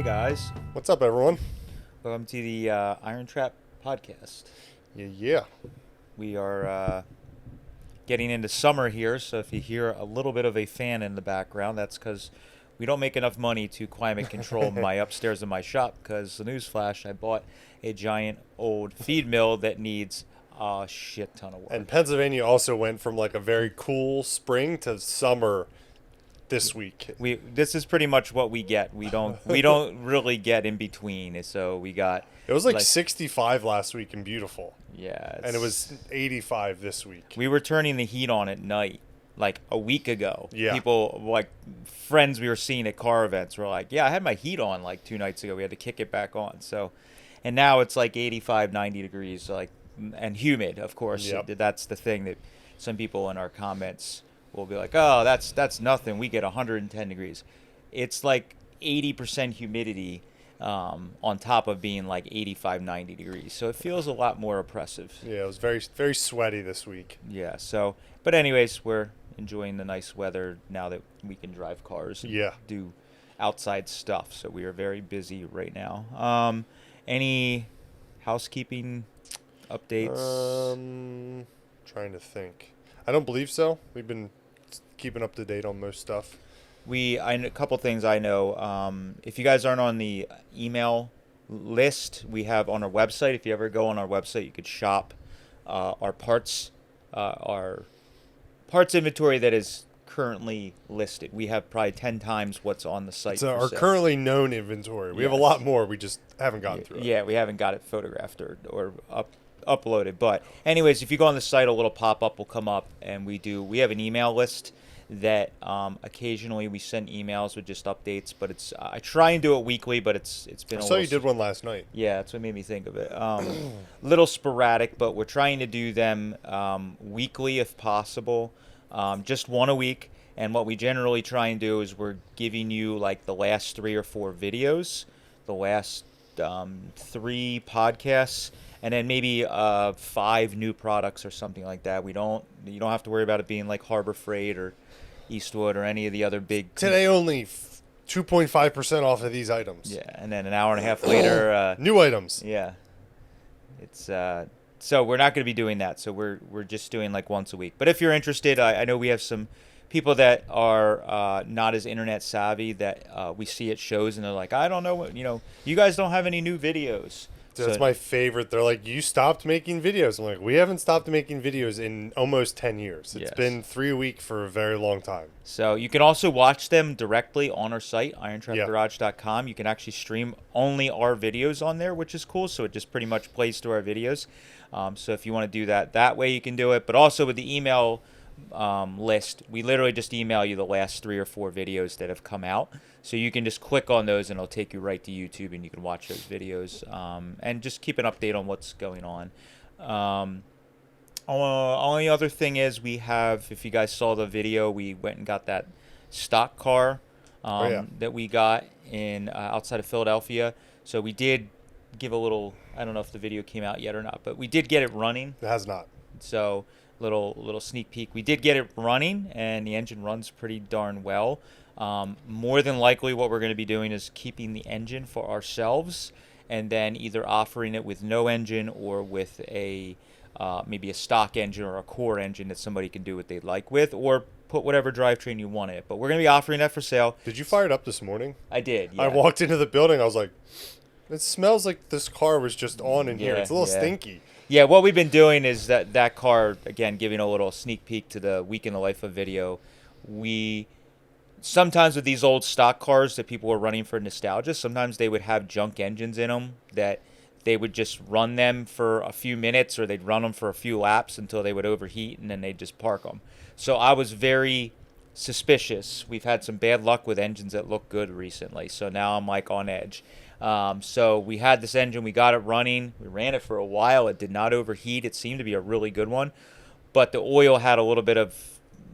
guys. What's up, everyone? Welcome to the IronTrap podcast. Yeah. We are getting into summer here, so if you hear a little bit of a fan in the background, that's because we don't make enough money to climate control my upstairs in my shop, because the newsflash, I bought a giant old feed mill that needs a shit ton of work. And Pennsylvania also went from like a very cool spring to summer this week. This is pretty much what we get. We don't really get in between. So we got. It was like 65 last week and beautiful. Yeah. And it was 85 this week. We were turning the heat on at night like a week ago. Yeah. People, like friends we were seeing at car events, were like, yeah, I had my heat on like 2 nights ago. We had to kick it back on. So, and now it's like 85, 90 degrees, like, and humid, of course. Yep. That's the thing that some people in our comments will be like, oh, that's nothing. We get 110 degrees. It's like 80% humidity on top of being like 85, 90 degrees. So it feels a lot more oppressive. Yeah, it was very, very sweaty this week. Yeah, so, but anyways, we're enjoying the nice weather now that we can drive cars and do outside stuff. So we are very busy right now. Any housekeeping updates? Trying to think. I don't believe so. We've been keeping up to date on most stuff. A couple things I know. If you guys aren't on the email list, we have on our website. If you ever go on our website, you could shop our parts inventory that is currently listed. We have probably 10 times what's on the site. It's our currently known inventory. We have a lot more. We just haven't gotten through it. Yeah, we haven't got it photographed or uploaded. But anyways, if you go on the site, a little pop-up will come up, and we have an email list that occasionally we send emails with just updates, but it's I try and do it weekly, but it's been. I saw you did one last night. Yeah, that's what made me think of it. Little sporadic, but we're trying to do them weekly if possible, just one a week. And what we generally try and do is we're giving you like the last 3 or 4 videos, the last 3 podcasts, and then maybe 5 new products or something like that. You don't have to worry about it being like Harbor Freight or Eastwood or any of the other big. Today only 2.5% off of these items. Yeah, and then an hour and a half later, new items. Yeah, it's so we're not going to be doing that. So we're just doing like once a week. But if you're interested, I know we have some people that are not as internet savvy that we see at shows, and they're like, I don't know what you guys don't have any new videos. That's my favorite. They're like, you stopped making videos. I'm like, we haven't stopped making videos in almost 10 years. It's been 3 a week for a very long time. So you can also watch them directly on our site, IronTrapGarage.com. You can actually stream only our videos on there, which is cool. So it just pretty much plays through our videos. So if you want to do that way you can do it. But also with the email list, we literally just email you the last 3 or 4 videos that have come out. So you can just click on those and it'll take you right to YouTube and you can watch those videos and just keep an update on what's going on. Only other thing is we have, if you guys saw the video, we went and got that stock car that we got in outside of Philadelphia. So we did give a little, I don't know if the video came out yet or not, but we did get it running. It has not. So little sneak peek. We did get it running and the engine runs pretty darn well. More than likely what we're going to be doing is keeping the engine for ourselves and then either offering it with no engine or with a maybe a stock engine or a core engine that somebody can do what they'd like with, or put whatever drivetrain you want in it. But we're going to be offering that for sale. Did you fire it up this morning? I did, yeah. I walked into the building. I was like, it smells like this car was just on in here. It's a little stinky. Yeah, what we've been doing is that car, again, giving a little sneak peek to the Week in the Life of video. Sometimes with these old stock cars that people were running for nostalgia, sometimes they would have junk engines in them that they would just run them for a few minutes or they'd run them for a few laps until they would overheat and then they'd just park them. So I was very suspicious. We've had some bad luck with engines that look good recently, so now I'm like on edge. So we had this engine, we got it running, we ran it for a while, it did not overheat, it seemed to be a really good one, but the oil had a little bit of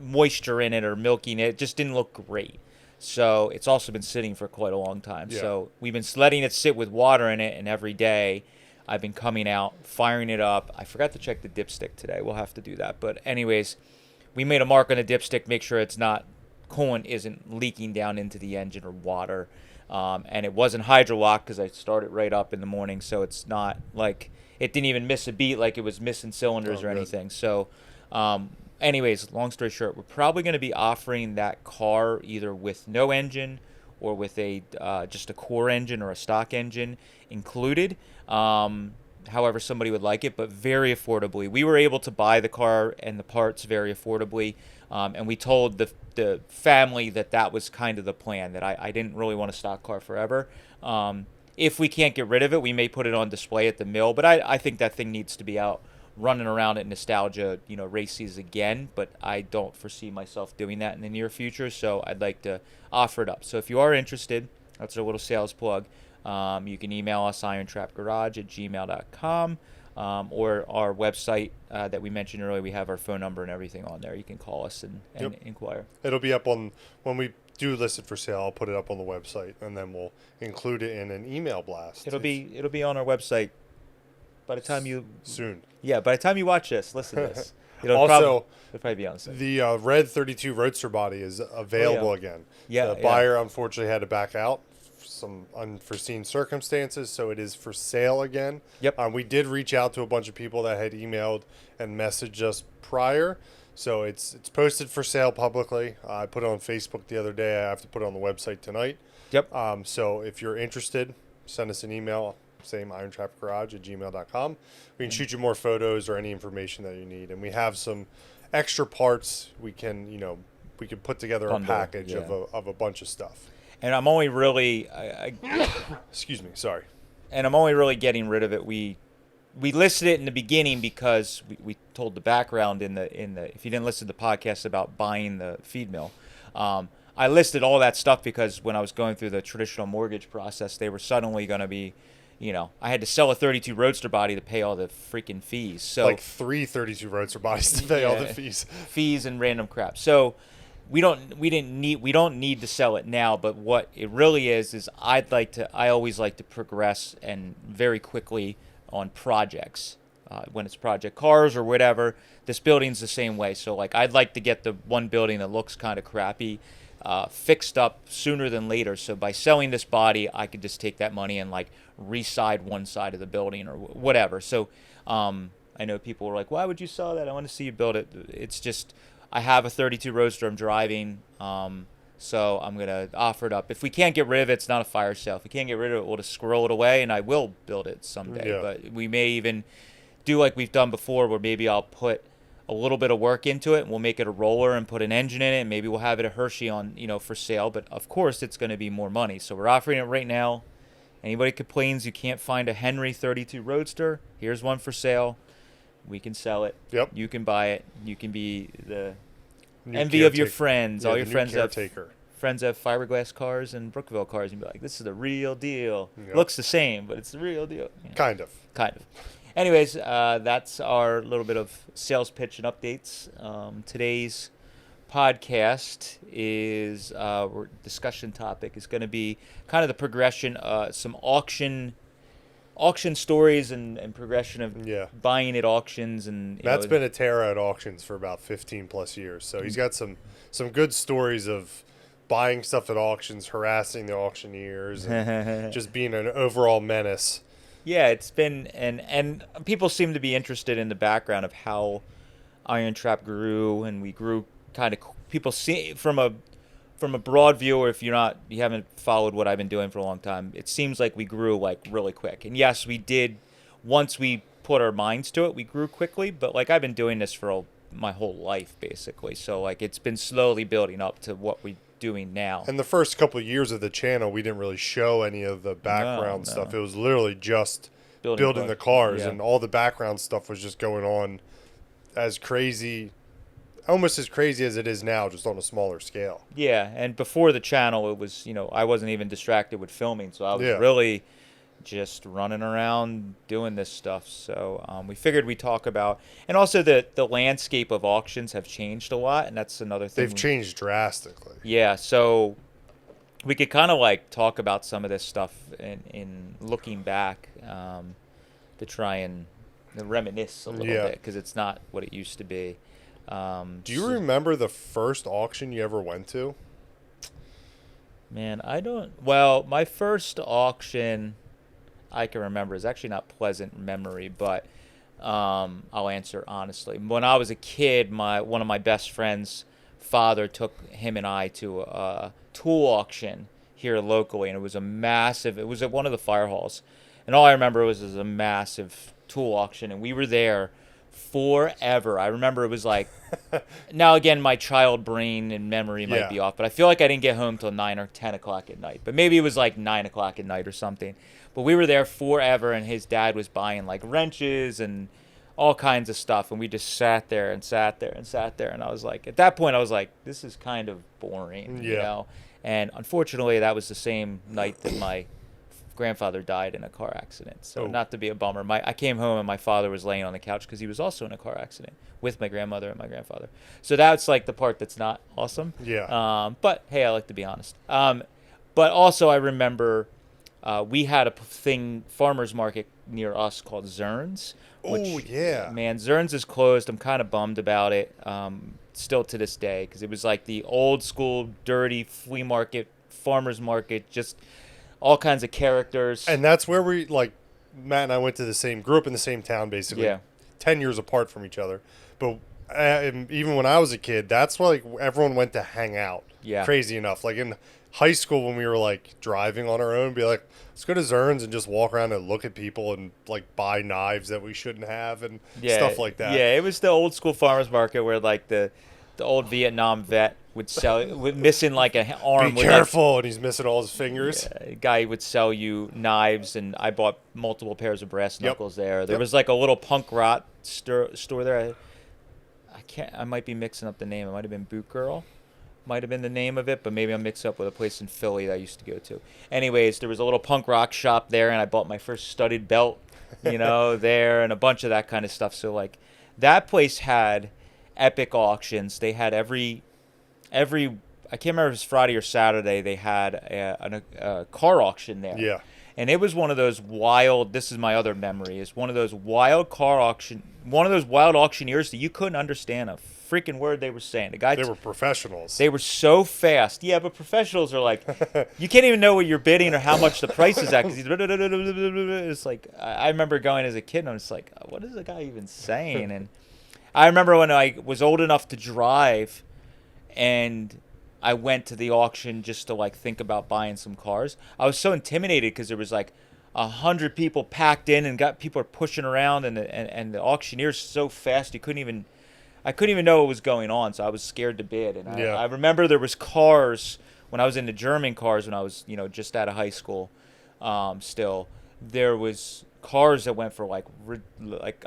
moisture in it or milking it just didn't look great. So it's also been sitting for quite a long time. Yeah. So we've been letting it sit with water in it, and every day I've been coming out, firing it up. I forgot to check the dipstick today. We'll have to do that. But anyways, we made a mark on the dipstick, make sure it's not, coolant isn't leaking down into the engine or water. And it wasn't hydrolock because I started right up in the morning, so it's not like it didn't even miss a beat like it was missing cylinders or anything. So, anyways, long story short, we're probably going to be offering that car either with no engine or with a just a core engine or a stock engine included. However somebody would like it, but very affordably. We were able to buy the car and the parts very affordably, and we told the family that was kind of the plan, that I didn't really want a stock car forever. If we can't get rid of it, we may put it on display at the mill, but I think that thing needs to be out running around at nostalgia, races again, but I don't foresee myself doing that in the near future, so I'd like to offer it up. So if you are interested, that's a little sales plug. You can email us irontrapgarage@gmail.com, or our website that we mentioned earlier. We have our phone number and everything on there. You can call us and inquire. It'll be up on, when we do list it for sale, I'll put it up on the website, and then we'll include it in an email blast. It'll be on our website by the time you soon. Yeah, by the time you watch this, listen to this. It'll probably be on site. The red 32 Roadster body is available again. Yeah, the buyer unfortunately had to back out for some unforeseen circumstances, so it is for sale again. Yep. We did reach out to a bunch of people that had emailed and messaged us prior, so it's posted for sale publicly. I put it on Facebook the other day. I have to put it on the website tonight. Yep. So if you're interested, send us an email. Same IronTrapGarage@gmail.com. We can shoot you more photos or any information that you need, and we have some extra parts we can put together a package of a bunch of stuff. And I'm only really excuse me, sorry. And I'm only really getting rid of it. We listed it in the beginning because we told the background in the if you didn't listen to the podcast about buying the feed mill. I listed all that stuff because when I was going through the traditional mortgage process, they were suddenly going to be, I had to sell a 32 Roadster body to pay all the freaking fees. So like 3 32 Roadster bodies to pay all the fees and random crap. So we don't need to sell it now. But what it really is I always like to progress and very quickly on projects. When it's project cars or whatever, this building's the same way. So like I'd like to get the one building that looks kind of crappy fixed up sooner than later. So by selling this body, I could just take that money and like reside one side of the building or whatever. So I know people are like, why would you sell that? I want to see you build it. It's just I have a 32 Roadster I'm driving, so I'm going to offer it up. If we can't get rid of it, it's not a fire sale. If we can't get rid of it, we'll just squirrel it away, and I will build it someday. Yeah. But we may even do like we've done before, where maybe I'll put a little bit of work into it, and we'll make it a roller and put an engine in it, and maybe we'll have it a Hershey on, for sale. But of course, it's going to be more money. So we're offering it right now. Anybody complains you can't find a Henry 32 Roadster, here's one for sale. We can sell it. Yep. You can buy it. You can be the New envy of your friends. Yeah, all your friends have fiberglass cars and Brookville cars, and be like, this is the real deal. Yep. Looks the same, but it's the real deal. Kind of. Anyways, that's our little bit of sales pitch and updates. Today's podcast is discussion topic is going to be kind of the progression, some auction stories and progression of buying at auctions. And Matt's been a terror at auctions for about 15 plus years, so he's got some good stories of buying stuff at auctions, harassing the auctioneers, and just being an overall menace. Yeah, it's been, and people seem to be interested in the background of how IronTrap grew, and we grew kind of, people see from a broad view, or if you haven't followed what I've been doing for a long time, it seems like we grew like really quick. And yes, we did, once we put our minds to it, we grew quickly, but like I've been doing this for my whole life basically. So like it's been slowly building up to what we're doing now. And the first couple of years of the channel, we didn't really show any of the background stuff. It was literally just building the cars, and all the background stuff was just going on almost as crazy as it is now, just on a smaller scale. Yeah, and before the channel, it was, I wasn't even distracted with filming, so I was really just running around doing this stuff. So we figured we'd talk about, and also the landscape of auctions have changed a lot, and that's another thing. They've changed drastically. Yeah, so we could kind of like talk about some of this stuff in looking back to try and reminisce a little bit, because it's not what it used to be. Do you remember the first auction you ever went to? Man, I don't. Well, my first auction I can remember is actually not pleasant memory, but I'll answer honestly. When I was a kid, my one of my best friends' father took him and I to a tool auction here locally, and it was a massive. It was at one of the fire halls, and all I remember was it was a massive tool auction, and we were there forever. I remember it was like, now again, my child brain and memory might Yeah. be off, but I feel like I didn't get home till 9 or 10 o'clock at night. But maybe it was like 9 o'clock at night or something. But we were there forever, and his dad was buying like wrenches and all kinds of stuff, and we just sat there and sat there and sat there. And I was like, at that point, I was like, this is kind of boring, you Yeah. know. And unfortunately, that was the same night that my grandfather died in a car accident. So Oh. not to be a bummer, I came home and my father was laying on the couch because he was also in a car accident with my grandmother and my grandfather. So that's like the part that's not awesome. Yeah. But hey, I like to be honest. But also I remember we had a farmers market near us called Zern's. Which, Oh, yeah. man, Zern's is closed. I'm kind of bummed about it. Still to this day, because it was like the old school, dirty flea market, farmers market, just all kinds of characters. And that's where we, like, Matt and I grew up in the same town, basically. Yeah. 10 years apart from each other. But even when I was a kid, that's where, like, everyone went to hang out. Yeah. Crazy enough. Like, in high school, when we were, like, driving on our own, be like, let's go to Zern's and just walk around and look at people and, like, buy knives that we shouldn't have and stuff like that. Yeah, it was the old school farmers market where like the old Vietnam vet would sell with missing like an arm. Be with careful, and he's missing all his fingers. a guy would sell you knives, and I bought multiple pairs of brass Yep. knuckles there. There Yep. was like a little punk rock store there. I can't. I might be mixing up the name. It might have been Boot Girl. Might have been the name of it, but maybe I'm mixed up with a place in Philly that I used to go to. Anyways, there was a little punk rock shop there, and I bought my first studded belt, there, and a bunch of that kind of stuff. So like, that place had epic auctions. They had every I can't remember if it was Friday or Saturday. They had a car auction there. Yeah. And it was one of those wild. This is my other memory. Is one of those wild auctioneers that you couldn't understand a freaking word they were saying. The guy, They were professionals. they were so fast. Yeah, but professionals are like, you can't even know what you're bidding or how much the price is at. Because it's like, I remember going as a kid, and I was like, what is the guy even saying? And I remember when I was old enough to drive, and I went to the auction just to like think about buying some cars. I was so intimidated because there was like 100 people packed in, and people are pushing around, and the auctioneer's so fast I couldn't even know what was going on, so I was scared to bid. And Yeah. I remember there was cars when I was into German cars when I was just out of high school. Still, there was cars that went for like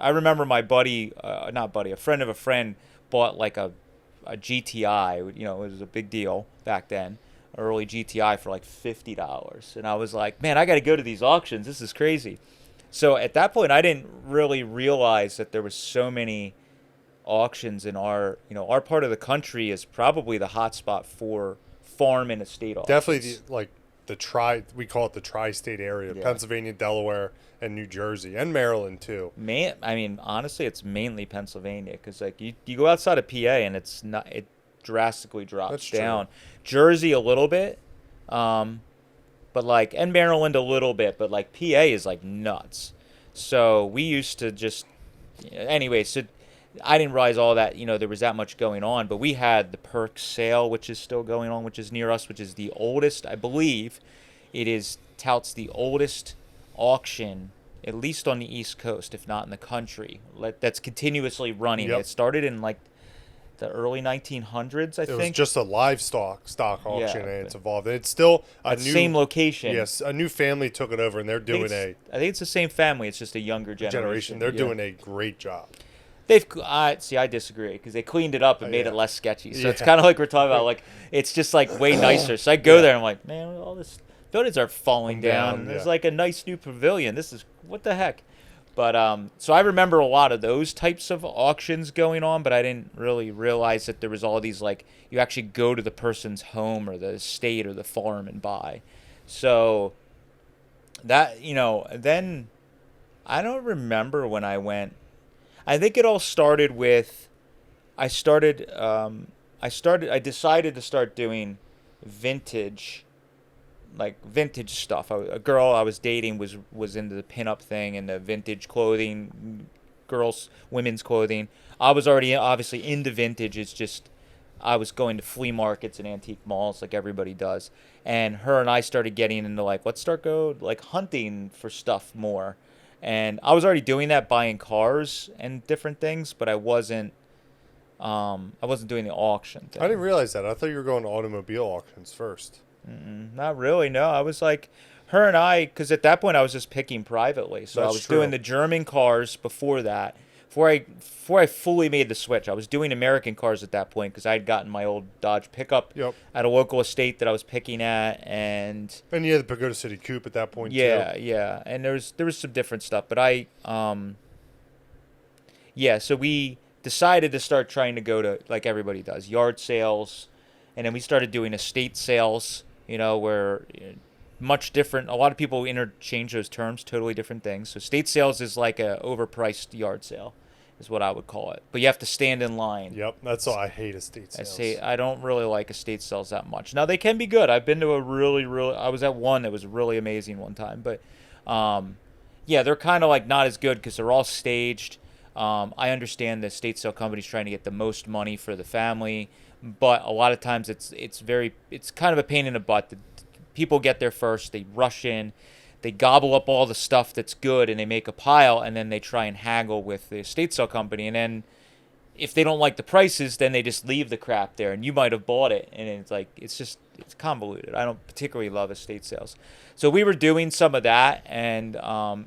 I remember my buddy, not buddy, a friend of a friend bought like a GTI. It was a big deal back then. Early GTI for like $50, and I was like, man, I got to go to these auctions. This is crazy. So at that point, I didn't really realize that there was so many auctions in our part of the country is probably the hot spot for farm and estate auctions. Definitely we call it the tri-state area, Yeah. Pennsylvania, Delaware, and New Jersey, and Maryland too. I mean, honestly, it's mainly Pennsylvania because like you go outside of PA and it drastically drops That's true. down. Jersey a little bit, but like, and Maryland a little bit, but like PA is like nuts. So we used to just, anyway. So I didn't realize all that, there was that much going on, but we had the Perk sale, which is still going on, which is near us, which is the oldest, I believe touts the oldest auction, at least on the East Coast, if not in the country, that's continuously running. Yep. It started in like the early 1900s, I It was think. just a livestock auction, Yeah, and it's evolved. And it's still At the same location. Yes, a new family took it over, and they're doing I think it's the same family. It's just a younger generation. They're Yeah. doing a great job. I disagree because they cleaned it up and made Yeah. it less sketchy. So it's Yeah. kind of like we're talking about, like it's just like way nicer. So I go there and I'm like, man, all this buildings are falling down. There's yeah. like a nice new pavilion. This is what the heck. But so I remember a lot of those types of auctions going on, but I didn't really realize that there was all these like you actually go to the person's home or the estate or the farm and buy. So that then I don't remember when I went. I think it all started with I decided to start doing vintage like vintage stuff. A girl I was dating was into the pinup thing and the vintage clothing, women's clothing. I was already obviously into vintage. It's just I was going to flea markets and antique malls like everybody does. And her and I started getting into like, let's start go like hunting for stuff more. And I was already doing that, buying cars and different things, but I wasn't doing the auction thing. I didn't realize that. I thought you were going to automobile auctions first. Not really, no. I was like, her and I, because at that point I was just picking privately. So I That's was true. doing the German cars before that. Before I fully made the switch, I was doing American cars at that point because I had gotten my old Dodge pickup Yep. at a local estate that I was picking at, and And you had the Pagoda City Coupe at that point yeah, too. yeah, and there was some different stuff, but so we decided to start trying to go to, like everybody does, yard sales, and then we started doing estate sales, where much different. A lot of people interchange those terms, totally different things. So estate sales is like a overpriced yard sale, is what I would call it. But you have to stand in line. Yep. That's all. I hate estate sales. I don't really like estate sales that much. Now they can be good. I've been to I was at one that was really amazing one time, but yeah, they're kind of like not as good because they're all staged. I understand the estate sale company's trying to get the most money for the family, but a lot of times it's kind of a pain in the butt. People get there first, they rush in, they gobble up all the stuff that's good, and they make a pile, and then they try and haggle with the estate sale company, and then if they don't like the prices, then they just leave the crap there, and you might have bought it, and it's like it's convoluted. I don't particularly love estate sales, so we were doing some of that, and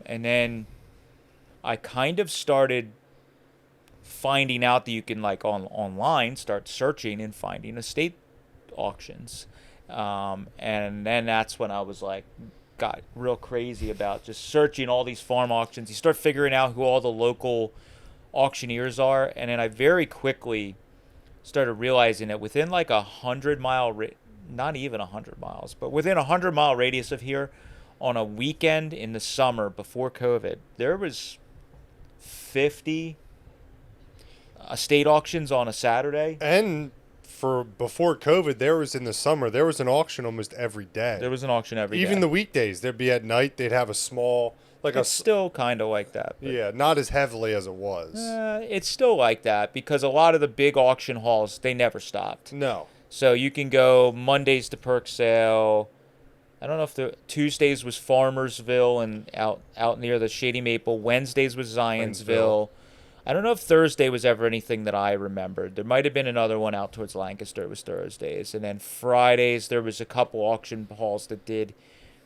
then I kind of started finding out that you can like online start searching and finding estate auctions, and then that's when I was like got real crazy about just searching all these farm auctions. You start figuring out who all the local auctioneers are, and then I very quickly started realizing that within like 100-mile, not even 100 miles, but within 100-mile radius of here, on a weekend in the summer before COVID, there was 50 estate auctions on a Saturday. And for before COVID, there was in the summer, there was an auction almost every day. There was an auction every day. Even the weekdays, there'd be at night, they'd have a small, like it's still kind of like that. Yeah, not as heavily as it was. It's still like that because a lot of the big auction halls, they never stopped. No. So you can go Mondays to Perk Sale. I don't know if the Tuesdays was Farmersville and out near the Shady Maple. Wednesdays was Zionsville. I don't know if Thursday was ever anything that I remembered. There might have been another one out towards Lancaster. It was Thursdays. And then Fridays, there was a couple auction halls that did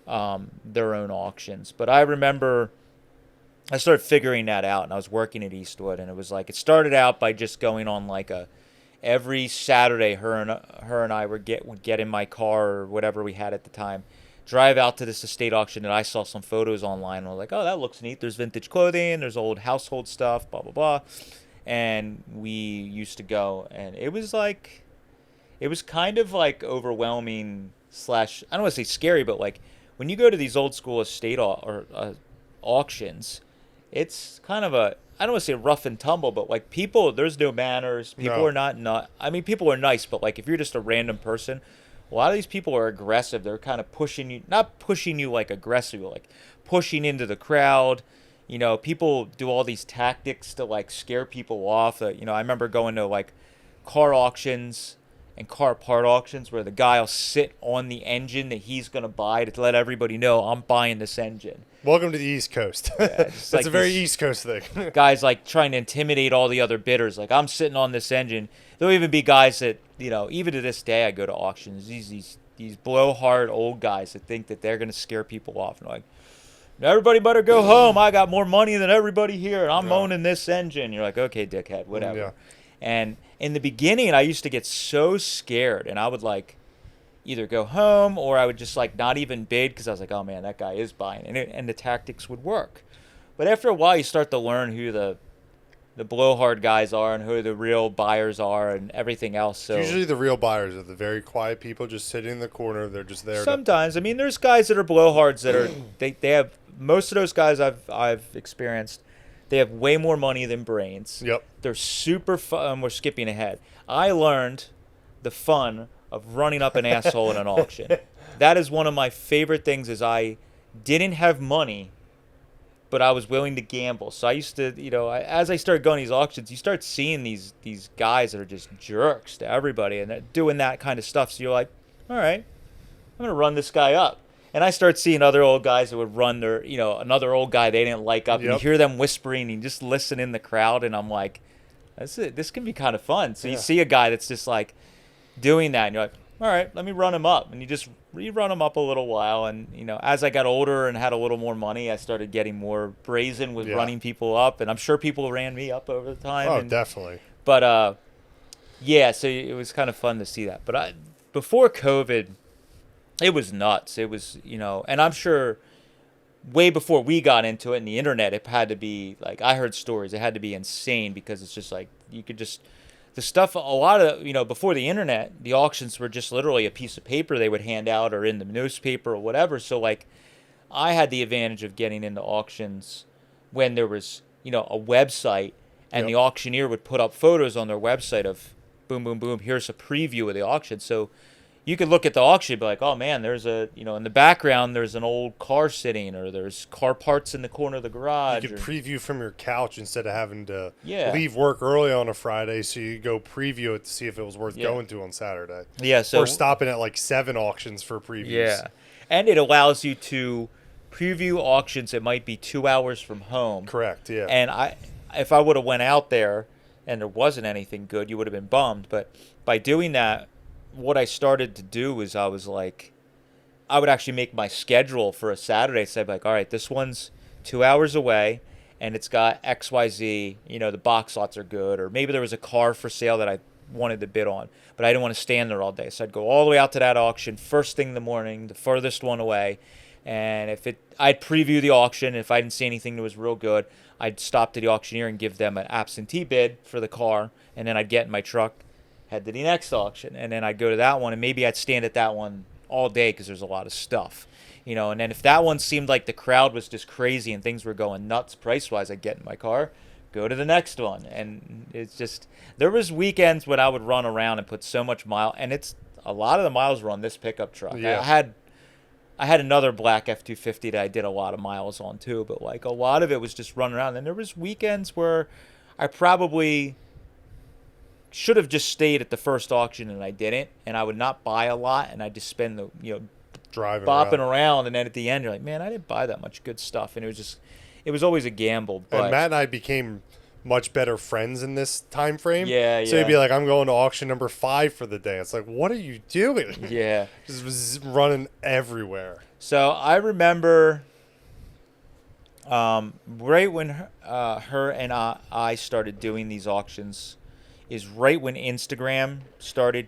their own auctions. But I remember I started figuring that out, and I was working at Eastwood, and it was like it started out by just going on like every Saturday, her and I would get in my car or whatever we had at the time, drive out to this estate auction, and I saw some photos online, and I was like, oh, that looks neat. There's vintage clothing, there's old household stuff, blah, blah, blah. And we used to go, and it was kind of like overwhelming / I don't want to say scary, but like when you go to these old school estate auctions, it's kind of I don't want to say rough and tumble, but like people, there's no manners. People are not. I mean, people are nice, but like if you're just a random person, a lot of these people are aggressive. They're kind of pushing you, not pushing you like aggressive, like pushing into the crowd. People do all these tactics to like scare people off. I remember going to like car auctions and car part auctions where the guy will sit on the engine that he's going to buy to let everybody know I'm buying this engine. Welcome to the East Coast. Yeah, That's like a very East Coast thing. Guys like trying to intimidate all the other bidders. Like, I'm sitting on this engine. There'll even be guys that, even to this day I go to auctions. These blowhard old guys that think that they're going to scare people off. And like, everybody better go home. I got more money than everybody here, and I'm owning this engine. You're like, okay, dickhead, whatever. Yeah. And in the beginning, I used to get so scared, and I would like either go home or I would just like not even bid because I was like, oh man, that guy is buying, and the tactics would work. But after a while, you start to learn who the blowhard guys are and who the real buyers are and everything else. So usually the real buyers are the very quiet people just sitting in the corner. They're just there. Sometimes, I mean, there's guys that are blowhards that are they have most of those guys I've experienced. They have way more money than brains. Yep. They're super fun. We're skipping ahead. I learned the fun of running up an asshole in an auction. That is one of my favorite things. Is I didn't have money, but I was willing to gamble. So I used to, as I started going to these auctions, you start seeing these guys that are just jerks to everybody, and they're doing that kind of stuff. So you're like, all right, I'm gonna run this guy up. And I start seeing other old guys that would run their, another old guy they didn't like up, and you hear them whispering, and you just listen in the crowd, and I'm like, that's it. This can be kind of fun. So you see a guy that's just like doing that, and you're like, all right, let me run him up. And you run him up a little while, and as I got older and had a little more money, I started getting more brazen with running people up, and I'm sure people ran me up over the time. Oh, definitely. But so it was kind of fun to see that. But before COVID, it was nuts. It was, and I'm sure way before we got into it and the internet, it had to be like, I heard stories. It had to be insane because it's just like you could just. The stuff, a lot of, before the internet, the auctions were just literally a piece of paper they would hand out or in the newspaper or whatever. So, like, I had the advantage of getting into auctions when there was, a website, and the auctioneer would put up photos on their website of boom, boom, boom, here's a preview of the auction. So you could look at the auction and be like, oh, man, there's in the background, there's an old car sitting, or there's car parts in the corner of the garage. You could preview from your couch instead of having to leave work early on a Friday, so you go preview it to see if it was worth going to on Saturday. Yeah, so or stopping at like 7 auctions for previews. Yeah, and it allows you to preview auctions that might be 2 hours from home. Correct, yeah. And if I would have went out there and there wasn't anything good, you would have been bummed. But by doing that, what I started to do is I was like, I would actually make my schedule for a Saturday. So I'd be like, all right, this one's 2 hours away, and it's got XYZ, the box lots are good. Or maybe there was a car for sale that I wanted to bid on, but I didn't want to stand there all day. So I'd go all the way out to that auction, first thing in the morning, the furthest one away. And I'd preview the auction. If I didn't see anything that was real good, I'd stop to the auctioneer and give them an absentee bid for the car. And then I'd get in my truck, head to the next auction, and then I'd go to that one, and maybe I'd stand at that one all day because there's a lot of stuff, and then if that one seemed like the crowd was just crazy and things were going nuts price-wise, I'd get in my car, go to the next one. And it's just, there was weekends when I would run around and put so much mile, and it's a lot of the miles were on this pickup truck. I had another black F-250 that I did a lot of miles on too, but like a lot of it was just running around. And there was weekends where I probably should have just stayed at the first auction, and I didn't, and I would not buy a lot, and I'd just spend the driving bopping around, and then at the end you're like, man, I didn't buy that much good stuff. And it was always a gamble. But and Matt and I became much better friends in this time frame. So he'd be like, I'm going to auction number 5 for the day. It's like, what are you doing? Yeah. Just was running everywhere. So I remember right when her and I started doing these auctions is right when Instagram started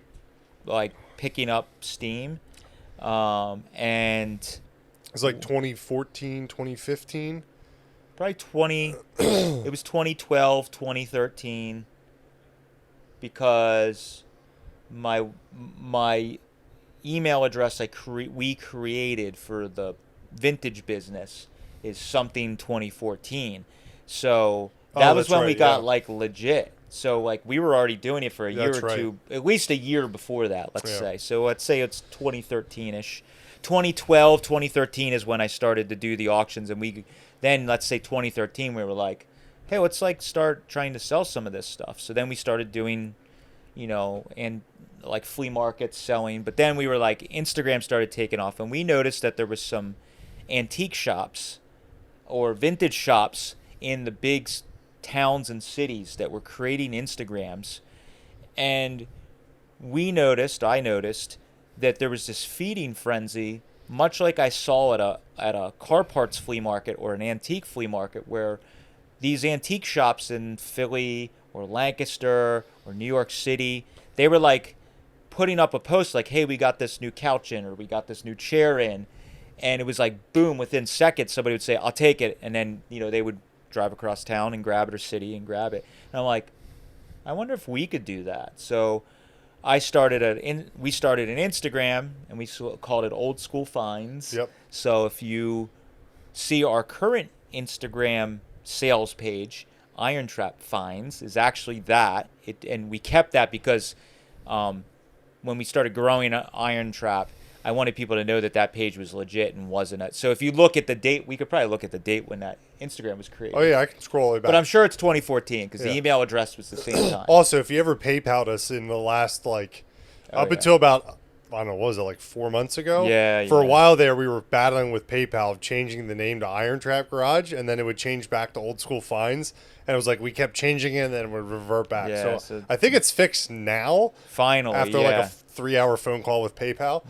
like picking up steam. And it's like 2014, 2015. Probably it was 2012, 2013, because my email address we created for the vintage business is something 2014. So that was when we got like legit. So like we were already doing it for a year or two, at least a year before that, let's say. So let's say it's 2013-ish. 2012, 2013 is when I started to do the auctions, and then let's say 2013 we were like, hey, let's like start trying to sell some of this stuff. So then we started doing, and like flea markets selling, but then we were like, Instagram started taking off, and we noticed that there was some antique shops or vintage shops in the big towns and cities that were creating Instagrams. And I noticed that there was this feeding frenzy, much like I saw at a car parts flea market or an antique flea market, where these antique shops in Philly or Lancaster or New York City, they were like putting up a post like, hey, we got this new couch in, or we got this new chair in. And it was like, boom, within seconds, somebody would say, I'll take it. And then, they would drive across town and grab it, or city and grab it. And I'm like, I wonder if we could do that. So we started an Instagram, and we called it Old School Finds. Yep. So if you see our current Instagram sales page, IronTrap Finds is actually that. And we kept that because when we started growing IronTrap, I wanted people to know that that page was legit and wasn't it. So if you look at the date, we could probably look at the date when that Instagram was created. Oh yeah, I can scroll way back. But I'm sure it's 2014 because the Yeah. email address was the same time. Also, if you ever PayPal'd us in the last up yeah. until about, I don't know, what was it, like 4 months ago? Yeah, For a yeah. while there, we were battling with PayPal of changing the name to IronTrap Garage, and then it would change back to Old School Finds. And it was like we kept changing it, and then it would revert back. Yeah, so I think it's fixed now. Finally, after yeah. like a 3-hour phone call with PayPal.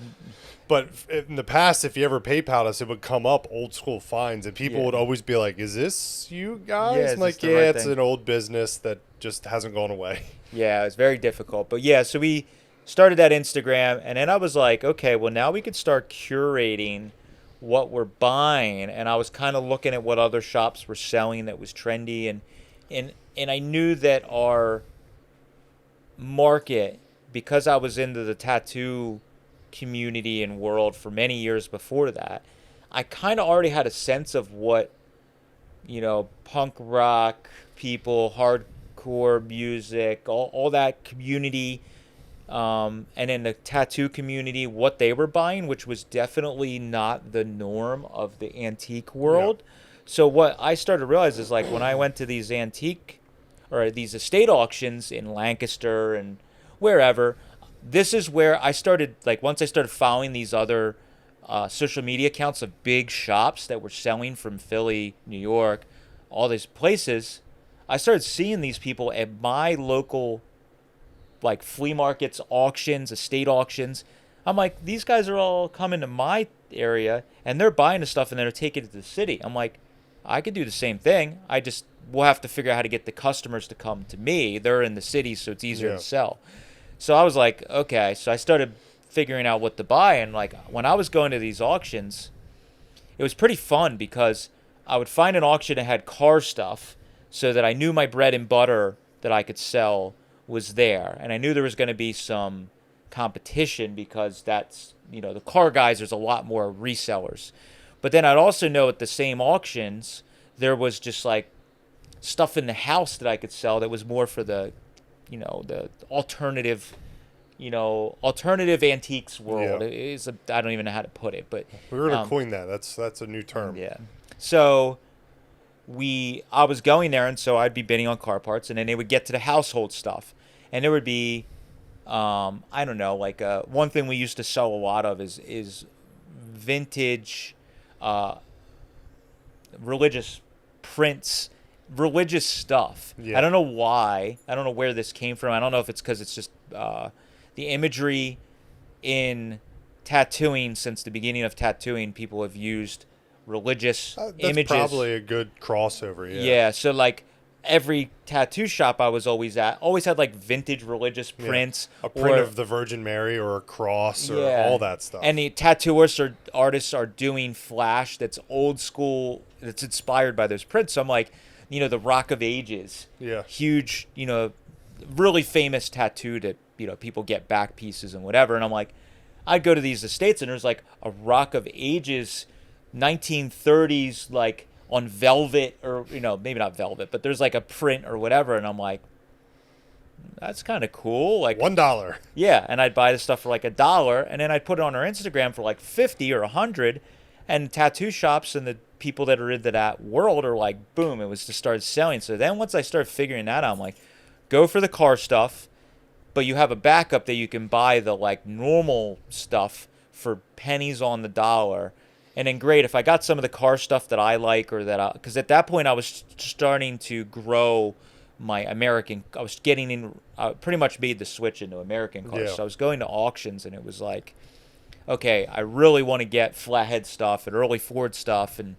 But in the past, if you ever PayPal'd us, it would come up Old School Finds, and people Yeah. would always be like, "Is this you guys?" Yeah, And is like, this the yeah, right it's thing? an old business that just hasn't gone away. Yeah, it was very difficult. But yeah, so we started that Instagram, and then I was like, okay, well, now we could start curating what we're buying. And I was kind of looking at what other shops were selling that was trendy, and I knew that our market, because I was into the tattoo community and world for many years before that, I kind of already had a sense of what, punk rock people, hardcore music, all that community, and in the tattoo community, what they were buying, which was definitely not the norm of the antique world. So what I started to realize is like when I went to these antique or these estate auctions in Lancaster and wherever, this is where I started, like once I started following these other social media accounts of big shops that were selling from Philly, New York, all these places, I started seeing these people at my local like flea markets, auctions, estate auctions. I'm like, these guys are all coming to my area and they're buying the stuff and they're taking it to the city. I'm like, I could do the same thing. We'll have to figure out how to get the customers to come to me. They're in the city, so it's easier to sell. So I was like, okay. So I started figuring out what to buy. And like when I was going to these auctions, it was pretty fun because I would find an auction that had car stuff so that I knew my bread and butter that I could sell was there. And I knew there was going to be some competition because that's, the car guys, there's a lot more resellers. But then I'd also know at the same auctions, there was just like stuff in the house that I could sell that was more for the, the alternative antiques world. Yeah. I don't even know how to put it, but We were gonna coin that. That's a new term. yeah. So I was going there, and so I'd be bidding on car parts, and then they would get to the household stuff, and there would be, I don't know, like one thing we used to sell a lot of is vintage, religious prints, religious stuff. Yeah. I don't know why. I don't know where this came from. I don't know if it's because it's just the imagery in tattooing. Since the beginning of tattooing, people have used religious That's images. probably a good crossover. Yeah. Yeah, so like every tattoo shop I was always at always had like vintage religious prints. A print of the Virgin Mary or a cross or all that stuff. And the tattooists or artists are doing flash that's old school, that's inspired by those prints. So I'm like, the Rock of Ages. Yeah. Huge, really famous tattoo that, people get back pieces and whatever. And I'm like, I'd go to these estates and there's like a Rock of Ages 1930s, like on velvet or, maybe not velvet, but there's like a print or whatever. And I'm like, that's kind of cool. Like $1. yeah. And I'd buy the stuff for like $1 and then I'd put it on our Instagram for like 50 or 100. And tattoo shops and the people that are into that world are like, boom, it was to start selling. So then once I started figuring that out, I'm like, go for the car stuff, but you have a backup that you can buy the like normal stuff for pennies on the dollar. And then great, if I got some of the car stuff that I like because at that point I was starting to grow my American, I was getting in, pretty much made the switch into American cars. Yeah. So I was going to auctions and it was like, okay, I really want to get flathead stuff and early Ford stuff and,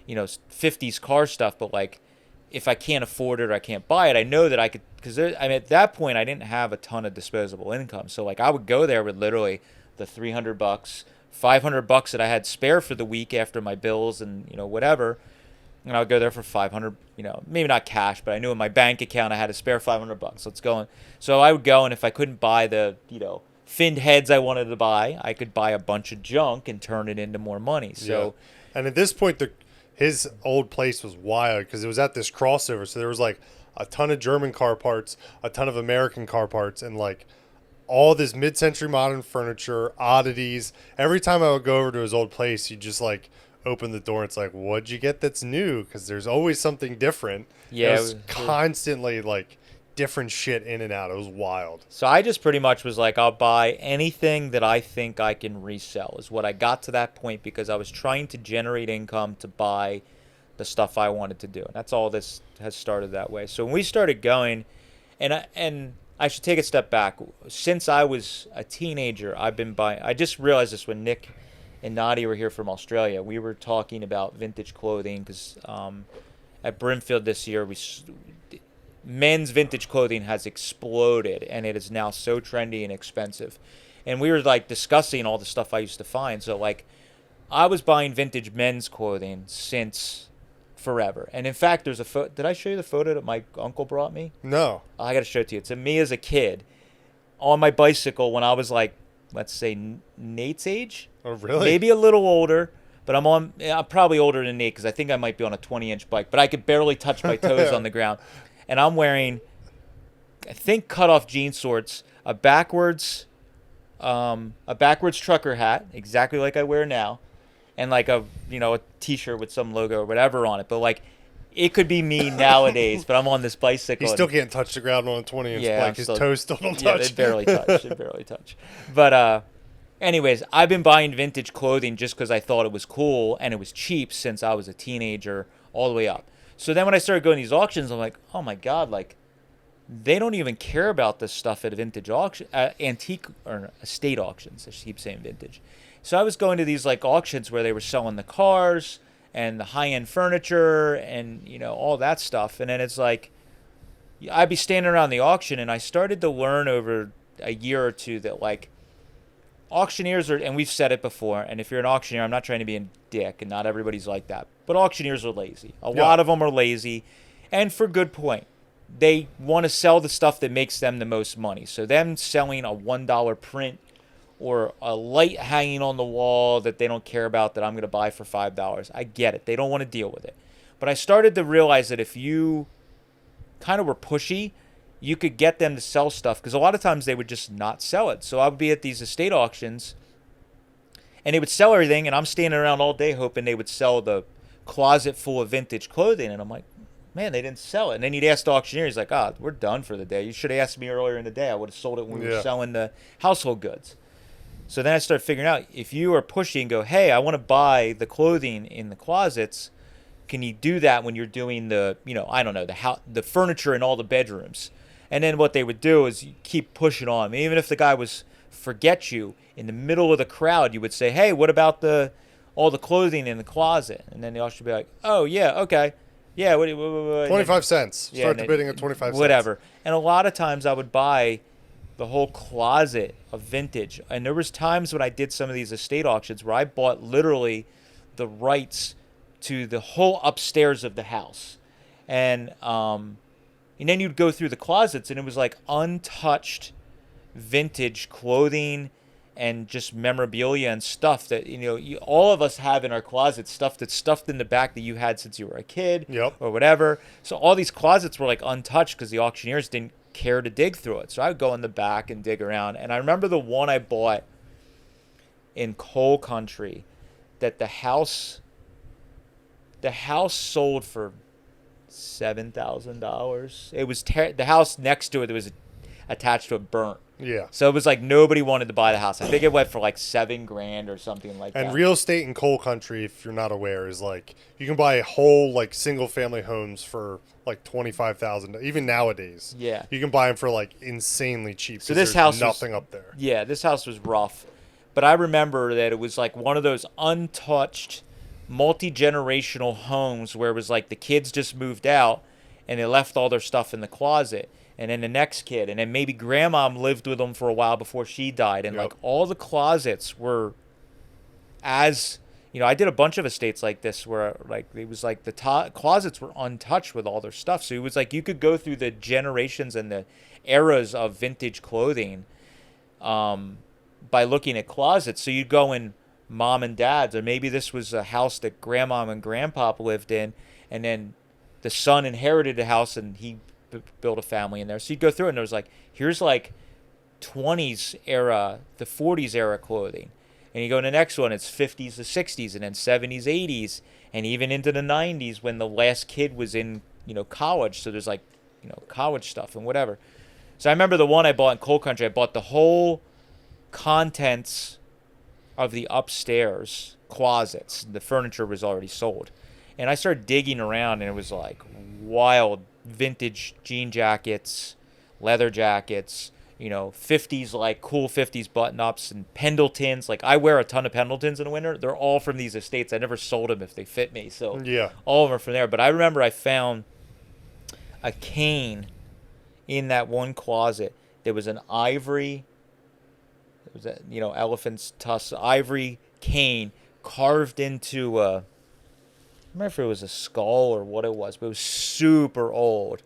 50s car stuff. But like, if I can't afford it or I can't buy it, I know that I could, because at that point I didn't have a ton of disposable income. So like I would go there with literally the $300, $500 that I had spare for the week after my bills and, whatever. And I would go there for 500, maybe not cash, but I knew in my bank account I had a spare $500. Let's go. So I would go, and if I couldn't buy the, finned heads I wanted to buy, I could buy a bunch of junk and turn it into more money. So, and at this point, his old place was wild because it was at this crossover. So there was like a ton of German car parts, a ton of American car parts, and like all this mid-century modern furniture, oddities. Every time I would go over to his old place, he'd just like open the door. It's like, what'd you get that's new? Because there's always something different. Yeah, it was constantly like different shit in and out. It was wild. So I just pretty much was like, I'll buy anything that I think I can resell, is what I got to that point, because I was trying to generate income to buy the stuff I wanted to do. And that's all this has started that way. So when we started going, and I should take a step back. Since I was a teenager, I've been buying. I just realized this when Nick and Nadia were here from Australia. We were talking about vintage clothing because at Berlinville this year, men's vintage clothing has exploded, and it is now so trendy and expensive. And we were like discussing all the stuff I used to find. So like, I was buying vintage men's clothing since forever. And in fact, there's a photo. Did I show you the photo that my uncle brought me? No. I got to show it to you. It's me as a kid on my bicycle when I was like, let's say Nate's age. Oh, really? Maybe a little older, but I'm probably older than Nate because I think I might be on a 20-inch bike, but I could barely touch my toes on the ground. And I'm wearing, I think, cut-off jean shorts, a backwards trucker hat, exactly like I wear now, and like a T-shirt with some logo or whatever on it. But like, it could be me nowadays, but I'm on this bicycle. He still can't touch the ground on a 20-inch bike. His toes still don't touch. Yeah, they barely touch. They barely touch. But anyways, I've been buying vintage clothing just because I thought it was cool and it was cheap since I was a teenager all the way up. So then when I started going to these auctions, I'm like, oh my God, like, they don't even care about this stuff at vintage auction, antique or estate auctions. I keep saying vintage. So I was going to these like auctions where they were selling the cars and the high-end furniture and, all that stuff. And then it's like, I'd be standing around the auction, and I started to learn over a year or two that like, auctioneers are, and we've said it before, and if you're an auctioneer, I'm not trying to be a dick, and not everybody's like that, but auctioneers are lazy. A lot of them are lazy, and for good point. They want to sell the stuff that makes them the most money. So them selling a $1 print or a light hanging on the wall that they don't care about that I'm going to buy for $5, I get it. They don't want to deal with it. But I started to realize that if you kind of were pushy, you could get them to sell stuff, because a lot of times they would just not sell it. So I would be at these estate auctions, and they would sell everything, and I'm standing around all day hoping they would sell the closet full of vintage clothing. And I'm like, man, they didn't sell it. And then you'd ask the auctioneer, he's like, we're done for the day. You should have asked me earlier in the day. I would have sold it when we were selling the household goods. So then I started figuring out, if you are pushing and go, hey, I want to buy the clothing in the closets, can you do that when you're doing the, I don't know, the furniture in all the bedrooms? And then what they would do is you keep pushing on. I mean, even if the guy was forget you in the middle of the crowd, you would say, hey, what about all the clothing in the closet? And then the auction would be like, oh, yeah, okay. Yeah, what 25 cents. Start the bidding at 25 cents. Whatever. And a lot of times I would buy the whole closet of vintage. And there was times when I did some of these estate auctions where I bought literally the rights to the whole upstairs of the house. And then you'd go through the closets, and it was like untouched vintage clothing and just memorabilia and stuff that, all of us have in our closets, stuff that's stuffed in the back that you had since you were a kid or whatever. So all these closets were like untouched because the auctioneers didn't care to dig through it. So I would go in the back and dig around. And I remember the one I bought in Coal Country that the house sold for $7,000. It was the house next to it that was attached to it burnt. Yeah. So it was like nobody wanted to buy the house. I think it went for like $7,000 or something like that. And real estate in Coal Country, if you're not aware, is like you can buy whole like single family homes for like $25,000. Even nowadays, you can buy them for like insanely cheap. So this house nothing up there. Yeah, this house was rough, but I remember that it was like one of those untouched, multi-generational homes where it was like the kids just moved out and they left all their stuff in the closet, and then the next kid, and then maybe grandma lived with them for a while before she died, and like all the closets were I did a bunch of estates like this where like it was like the closets were untouched with all their stuff. So it was like you could go through the generations and the eras of vintage clothing by looking at closets. So you'd go in mom and dad's, or maybe this was a house that grandma and grandpa lived in, and then the son inherited the house and he built a family in there. So you'd go through it, and there was like, here's like 20s era, the 40s era clothing. And you go to the next one, it's 50s to 60s, and then 70s, 80s, and even into the 90s when the last kid was in, college. So there's like, college stuff and whatever. So I remember the one I bought in Coal Country, I bought the whole contents of the upstairs closets. The furniture was already sold. And I started digging around, and it was like wild vintage jean jackets, leather jackets, 50s, like cool 50s button-ups and Pendletons. Like, I wear a ton of Pendletons in the winter. They're all from these estates. I never sold them if they fit me. So yeah, all of them are from there. But I remember I found a cane in that one closet. There was an ivory, it was a, elephant's tusk, ivory cane carved into a, I don't remember if it was a skull or what it was, but it was super old.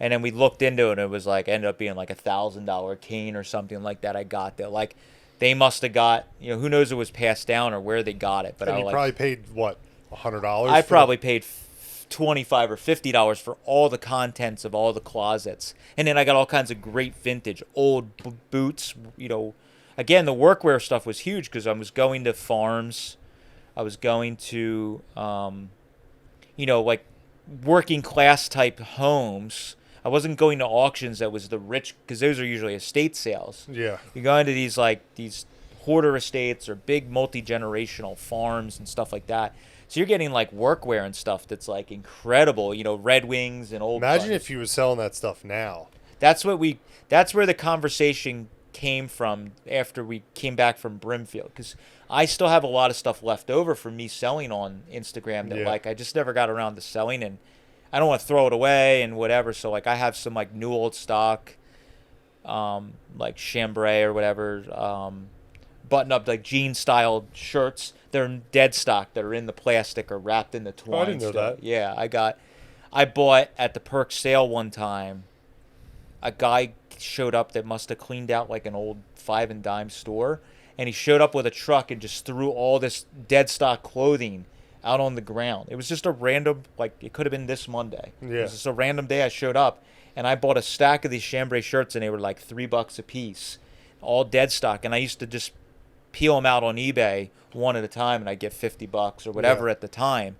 And then we looked into it, and it was like, ended up being like $1,000 cane or something like that. I got there. Like, they must have got, who knows if it was passed down or where they got it. But and I you probably paid what, $100? I probably paid $25 or $50 for all the contents of all the closets. And then I got all kinds of great vintage old boots. Again, the workwear stuff was huge because I was going to farms. I was going to, like working class type homes. I wasn't going to auctions that was the rich, because those are usually estate sales. Yeah. You go into these hoarder estates or big multi-generational farms and stuff like that. So you're getting like workwear and stuff that's like incredible, Red Wings and old. Imagine if you was selling that stuff now. That's where the conversation came from after we came back from Brimfield, because I still have a lot of stuff left over from me selling on Instagram that I just never got around to selling, and I don't want to throw it away and whatever. So like I have some like new old stock, like chambray or whatever, button up like jean style shirts. They're dead stock that are in the plastic or wrapped in the twine. I didn't know that. Yeah, I bought at the Perk sale one time. A guy showed up that must have cleaned out like an old 5 and dime store, and he showed up with a truck and just threw all this dead stock clothing out on the ground. It was just a random, like, it could have been this Monday. Yeah. It was just a random day I showed up, and I bought a stack of these chambray shirts, and they were like $3 a piece, all dead stock. And I used to just peel them out on eBay one at a time, and I get $50 or whatever at the time.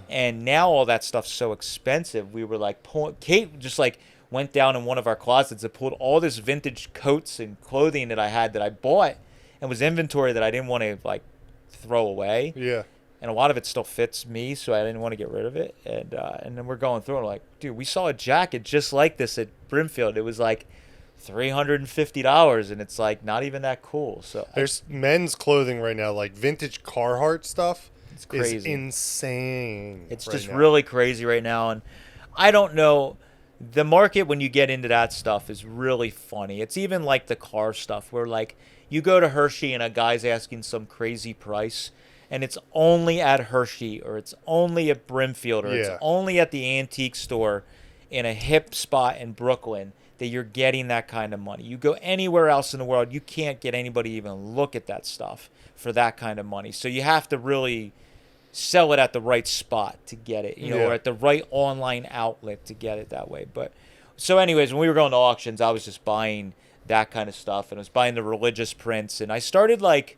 And now all that stuff's so expensive. We were like Kate just like went down in one of our closets and pulled all this vintage coats and clothing that I had that I bought and was inventory that I didn't want to like throw away. Yeah. And a lot of it still fits me, so I didn't want to get rid of it. And then we're going through, and we're like, dude, we saw a jacket just like this at Brimfield. It was like $350, and it's like not even that cool. So there's men's clothing right now, like vintage Carhartt stuff. It's crazy. Is insane. It's right just now. really crazy right now, and I don't know. The market when you get into that stuff is really funny. It's even like the car stuff where like you go to Hershey and a guy's asking some crazy price, and it's only at Hershey or it's only at Brimfield or it's only at the antique store in a hip spot in Brooklyn that you're getting that kind of money. You go anywhere else in the world, you can't get anybody to even look at that stuff for that kind of money. So you have to really sell it at the right spot to get it, or at the right online outlet to get it that way. But so anyways, when we were going to auctions, I was just buying that kind of stuff, and I was buying the religious prints, and I started like,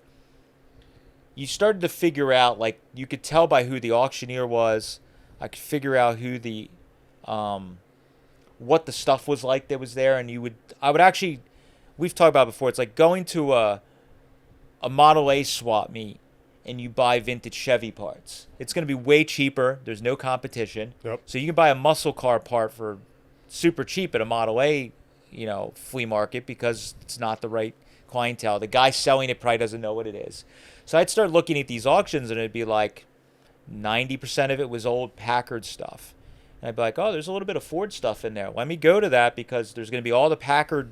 you started to figure out, like, you could tell by who the auctioneer was. I could figure out who the what the stuff was like that was there, and I would actually, we've talked about it before, it's like going to a Model A swap meet and you buy vintage Chevy parts. It's going to be way cheaper. There's no competition. Yep. So you can buy a muscle car part for super cheap at a Model A, flea market because it's not the right clientele. The guy selling it probably doesn't know what it is. So I'd start looking at these auctions, and it'd be like 90% of it was old Packard stuff. And I'd be like, oh, there's a little bit of Ford stuff in there. Let me go to that because there's going to be all the Packard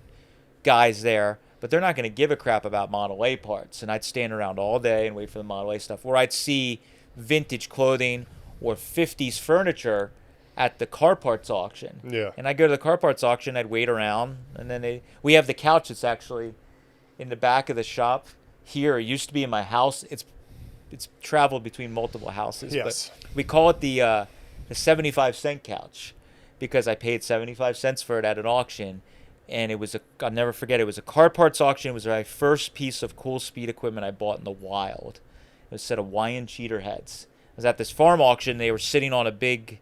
guys there, but they're not going to give a crap about Model A parts. And I'd stand around all day and wait for the Model A stuff. Or I'd see vintage clothing or 50s furniture at the car parts auction. Yeah. And I'd go to the car parts auction, I'd wait around, and then we have the couch that's actually in the back of the shop here. It used to be in my house. It's traveled between multiple houses. Yes. But we call it the 75-cent couch because I paid 75 cents for it at an auction. and I'll never forget, it was a car parts auction. It was my first piece of cool speed equipment I bought in the wild. It was a set of Hawaiian cheater heads. I was at this farm auction. They were sitting on a big,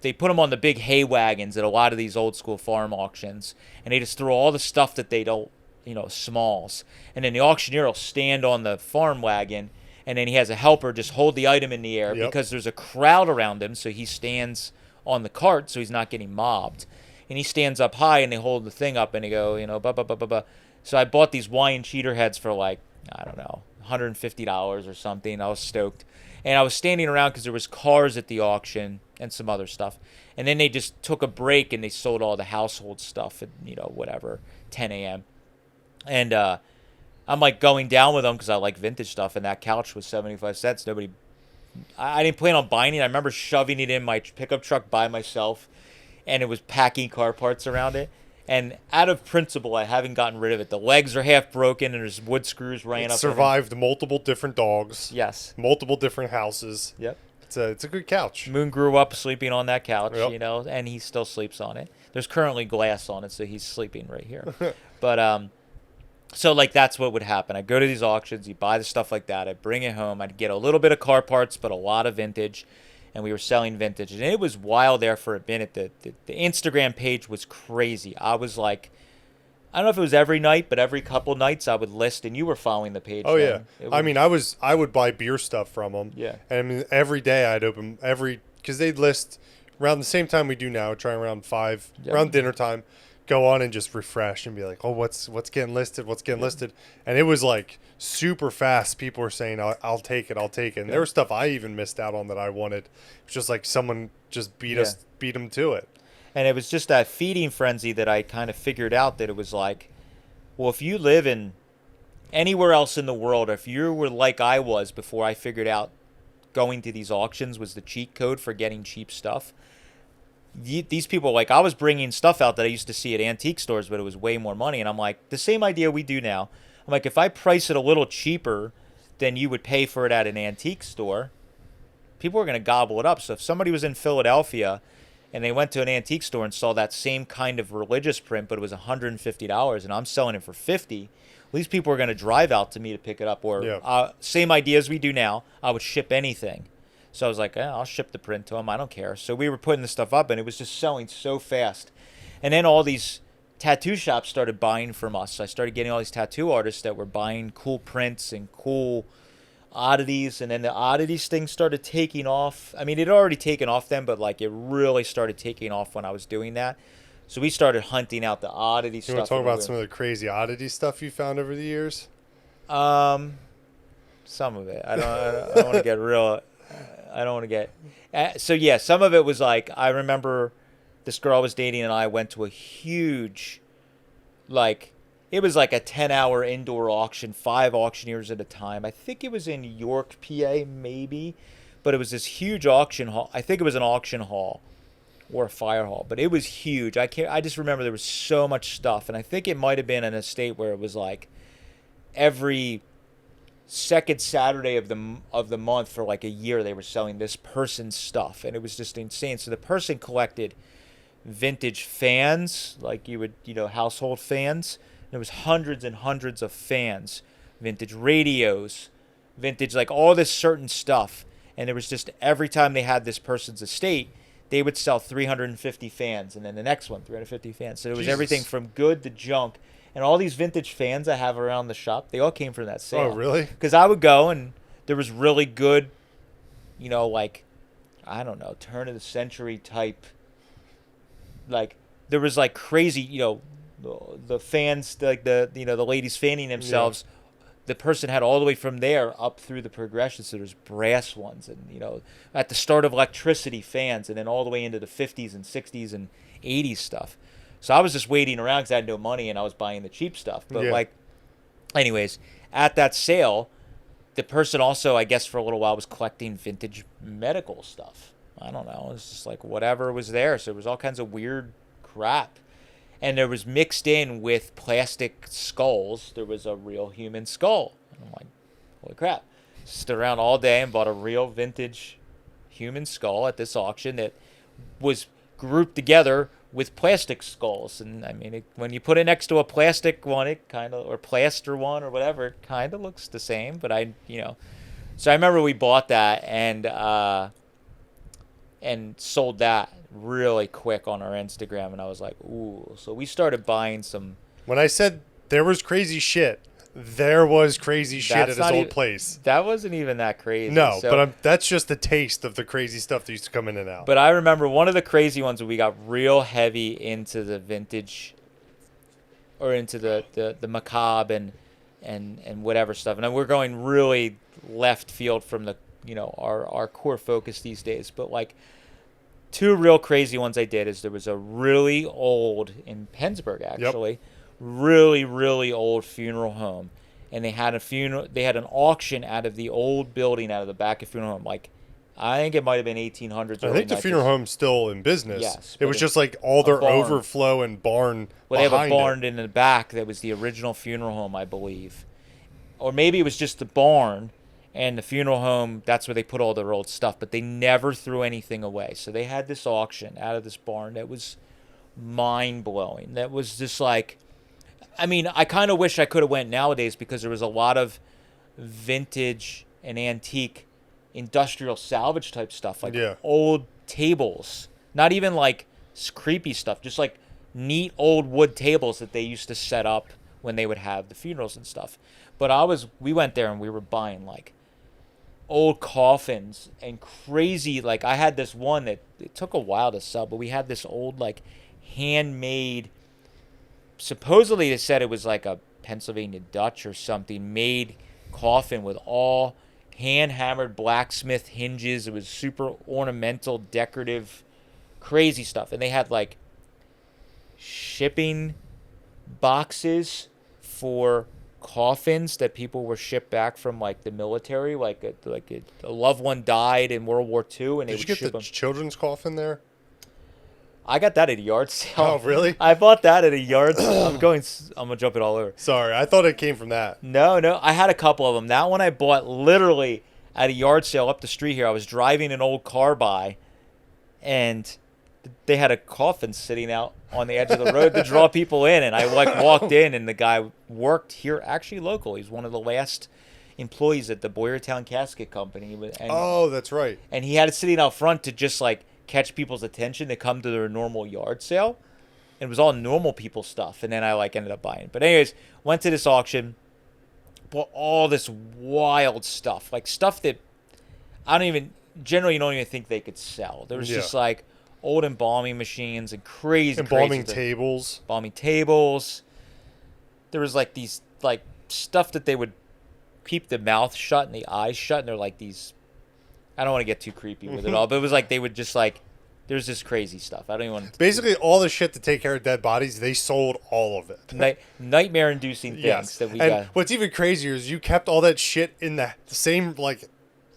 they put them on the big hay wagons at a lot of these old school farm auctions, and they just throw all the stuff that they don't, smalls. And then the auctioneer will stand on the farm wagon, and then he has a helper just hold the item in the air because there's a crowd around him, so he stands on the cart so he's not getting mobbed. And he stands up high, and they hold the thing up, and they go, blah, blah, blah, blah, blah. So I bought these Hawaiian cheater heads for like, I don't know, $150 or something. I was stoked. And I was standing around because there was cars at the auction and some other stuff. And then they just took a break, and they sold all the household stuff at, 10 a.m. And I'm like going down with them because I like vintage stuff, and that couch was 75 cents. I didn't plan on buying it. I remember shoving it in my pickup truck by myself, and it was packing car parts around it. And out of principle, I haven't gotten rid of it. The legs are half broken, and there's wood screws ran up. It survived multiple different dogs. Yes. Multiple different houses. Yep. It's a good couch. Moon grew up sleeping on that couch, Yep. and he still sleeps on it. There's currently glass on it, so he's sleeping right here. But so like that's what would happen. I'd go to these auctions, you buy the stuff like that, I'd bring it home, I'd get a little bit of car parts, but a lot of vintage. And we were selling vintage, and it was wild there for a minute. The Instagram page was crazy. I was like, I don't know if it was every night, but every couple nights I would list, and you were following the page. Oh then. Yeah, I would buy beer stuff from them. Yeah, and I mean every day I'd open because they'd list around the same time we do now, trying around 5 around dinner time. Go on and just refresh and be like, oh, what's getting listed? What's getting listed? And it was like super fast. People were saying, I'll take it. And there was stuff I even missed out on that I wanted. It was just like someone just beat them to it. And it was just that feeding frenzy that I kind of figured out that it was like, well, if you live in anywhere else in the world, or if you were like I was before I figured out going to these auctions was the cheat code for getting cheap stuff. These people, like, I was bringing stuff out that I used to see at antique stores, but it was way more money. And I'm like, the same idea we do now. I'm like, if I price it a little cheaper than you would pay for it at an antique store, people are going to gobble it up. So if somebody was in Philadelphia and they went to an antique store and saw that same kind of religious print, but it was $150 and I'm selling it for $50, these people are going to drive out to me to pick it up. Or same idea as we do now, I would ship anything. So I was like, I'll ship the print to them. I don't care. So we were putting this stuff up, and it was just selling so fast. And then all these tattoo shops started buying from us. I started getting all these tattoo artists that were buying cool prints and cool oddities. And then the oddities thing started taking off. I mean, it had already taken off then, but like it really started taking off when I was doing that. So we started hunting out the oddity stuff. You want to talk about some of the crazy oddity stuff you found over the years? Some of it. I don't want to get real. I don't want to get... So, yeah, some of it was like, I remember this girl I was dating and I went to a huge, like, it was like a 10-hour indoor auction, 5 auctioneers at a time. I think it was in York, PA, maybe. But it was this huge auction hall. I think it was an auction hall or a fire hall. But it was huge. I just remember there was so much stuff. And I think it might have been an estate where it was like every second Saturday of the month for like a year they were selling this person's stuff, and it was just insane. So the person collected vintage fans, like you would, household fans. There was hundreds and hundreds of fans, vintage radios, vintage, like all this certain stuff. And it was just every time they had this person's estate, they would sell 350 fans, and then the next one 350 fans. So it was everything from good to junk. And all these vintage fans I have around the shop, they all came from that sale. Oh, really? Because I would go, and there was really good, like, I don't know, turn of the century type. Like, there was like crazy, the fans, like the ladies fanning themselves. Yeah. The person had all the way from there up through the progression. So there's brass ones, and at the start of electricity fans, and then all the way into the 50s and 60s and 80s stuff. So I was just waiting around because I had no money and I was buying the cheap stuff. But anyways, at that sale, the person also, I guess for a little while, was collecting vintage medical stuff. I don't know. It was just like whatever was there. So it was all kinds of weird crap. And there was mixed in with plastic skulls. There was a real human skull. And I'm like, holy crap. Stood around all day and bought a real vintage human skull at this auction that was grouped together with plastic skulls. And I mean, when you put it next to a plastic one, it kind of, or plaster one or whatever, it kind of looks the same. But so I remember we bought that and sold that really quick on our Instagram, and I was like, ooh. So we started buying some. When I said there was crazy shit, there was crazy shit at his old place. That wasn't even that crazy. No, but that's just the taste of the crazy stuff that used to come in and out. But I remember one of the crazy ones when we got real heavy into the vintage, or into the macabre and whatever stuff. And we're going really left field from the our core focus these days. But like, two real crazy ones I did is there was a really old, in Pennsburg actually. Yep. Really, really old funeral home, and they had an auction out of the old building, out of the back of funeral home. Like, I think it might have been 1800s. I think the funeral home's still in business. Yes, it was just like all their overflow and barn. Well, they have a barn in the back that was the original funeral home, I believe, or maybe it was just the barn, and the funeral home. That's where they put all their old stuff, but they never threw anything away. So they had this auction out of this barn that was mind blowing. That was just like. I mean, I kind of wish I could have went nowadays, because there was a lot of vintage and antique industrial salvage type stuff, like old tables, not even like creepy stuff, just like neat old wood tables that they used to set up when they would have the funerals and stuff. But we went there and we were buying like old coffins and crazy, like I had this one that it took a while to sell, but we had this old like handmade, supposedly they said it was like a Pennsylvania Dutch or something, made coffin with all hand-hammered blacksmith hinges. It was super ornamental, decorative, crazy stuff. And they had like shipping boxes for coffins that people were shipped back from like the military, like a loved one died in World War II, and they would ship them. Did you get the children's coffin there? I got that at a yard sale. Oh, really? I bought that at a yard sale. I'm gonna jump it all over. Sorry, I thought it came from that. No, I had a couple of them. That one I bought literally at a yard sale up the street here. I was driving an old car by, and they had a coffin sitting out on the edge of the road to draw people in. And I like walked in, and the guy worked here actually local. He's one of the last employees at the Boyertown Casket Company. Oh, that's right. And he had it sitting out front to just like catch people's attention to come to their normal yard sale. And it was all normal people stuff. And then I like ended up buying it. But anyways, went to this auction, bought all this wild stuff, like stuff that generally you don't even think they could sell. There was just like old embalming machines and crazy tables. Embalming tables. There was like these like stuff that they would keep the mouth shut and the eyes shut, and they're like these, I don't want to get too creepy with it all, but it was like they would just like, there's this crazy stuff. I don't even want to... Basically, all the shit to take care of dead bodies, they sold all of it. Nightmare-inducing things that we got. What's even crazier is you kept all that shit in the same, like,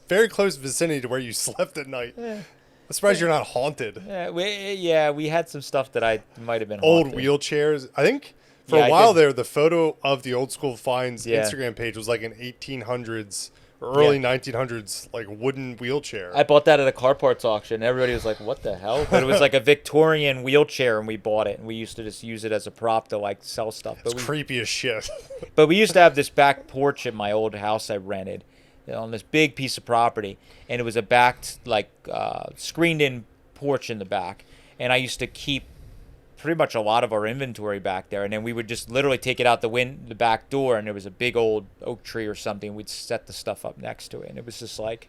very close vicinity to where you slept at night. I'm surprised you're not haunted. We had some stuff that I might have been old haunted. Wheelchairs. I think for a while there, the photo of the Old School Finds Instagram page was like an 1800s... early 1900s, like, wooden wheelchair. I bought that at a car parts auction. Everybody was like, what the hell? But it was like a Victorian wheelchair, and we bought it, and we used to just use it as a prop to, like, sell stuff. It's creepy as shit. But we used to have this back porch at my old house I rented on this big piece of property, and it was a backed, like, screened-in porch in the back. And I used to keep pretty much a lot of our inventory back there, and then we would just literally take it out the back door, and there was a big old oak tree or something. We'd set the stuff up next to it, and it was just like,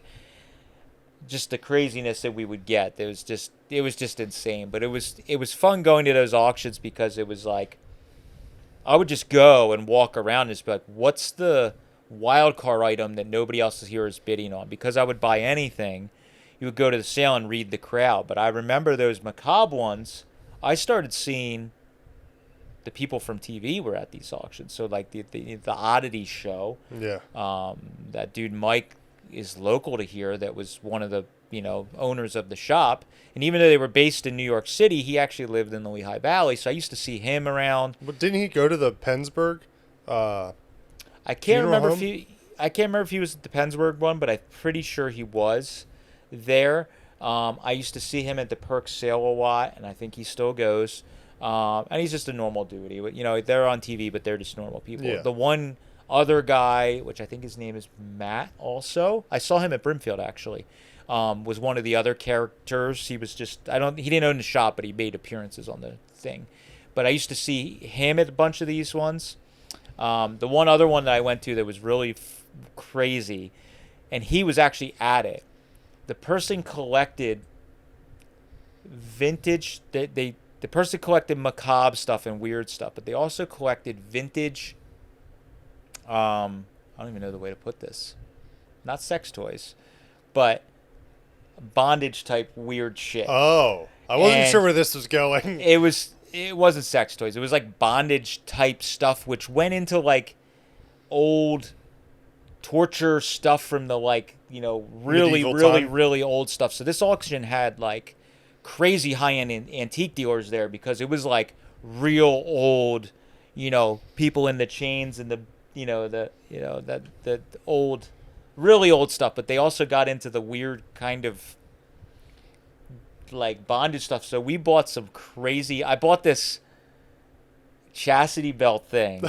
just the craziness that we would get. It was just insane. But it was fun going to those auctions, because it was like, I would just go and walk around and just be like, what's the wild card item that nobody else here is bidding on? Because I would buy anything, you would go to the sale and read the crowd. But I remember those macabre ones, I started seeing the people from TV were at these auctions. So like the Oddity show. Yeah. That dude Mike is local to here. That was one of the owners of the shop. And even though they were based in New York City, he actually lived in the Lehigh Valley. So I used to see him around. But didn't he go to the Pennsburg? I can't remember if he was at the Pennsburg one, but I'm pretty sure he was there. I used to see him at the Perk sale a lot, and I think he still goes. And he's just a normal dude. They're on TV, but they're just normal people. Yeah. The one other guy, which I think his name is Matt, also I saw him at Brimfield actually. Was one of the other characters. He was just he didn't own the shop, but he made appearances on the thing. But I used to see him at a bunch of these ones. The one other one that I went to that was really crazy, and he was actually at it. The person collected vintage. The person collected macabre stuff and weird stuff, but they also collected vintage. I don't even know the way to put this. Not sex toys, but bondage type weird shit. Oh, I wasn't sure where this was going. It wasn't sex toys. It was like bondage type stuff, which went into like old torture stuff from the really old stuff. So this auction had like crazy high-end antique dealers there because it was like real old, people in the chains and the old, really old stuff. But they also got into the weird kind of like bondage stuff. So we bought some crazy. I bought this chastity belt thing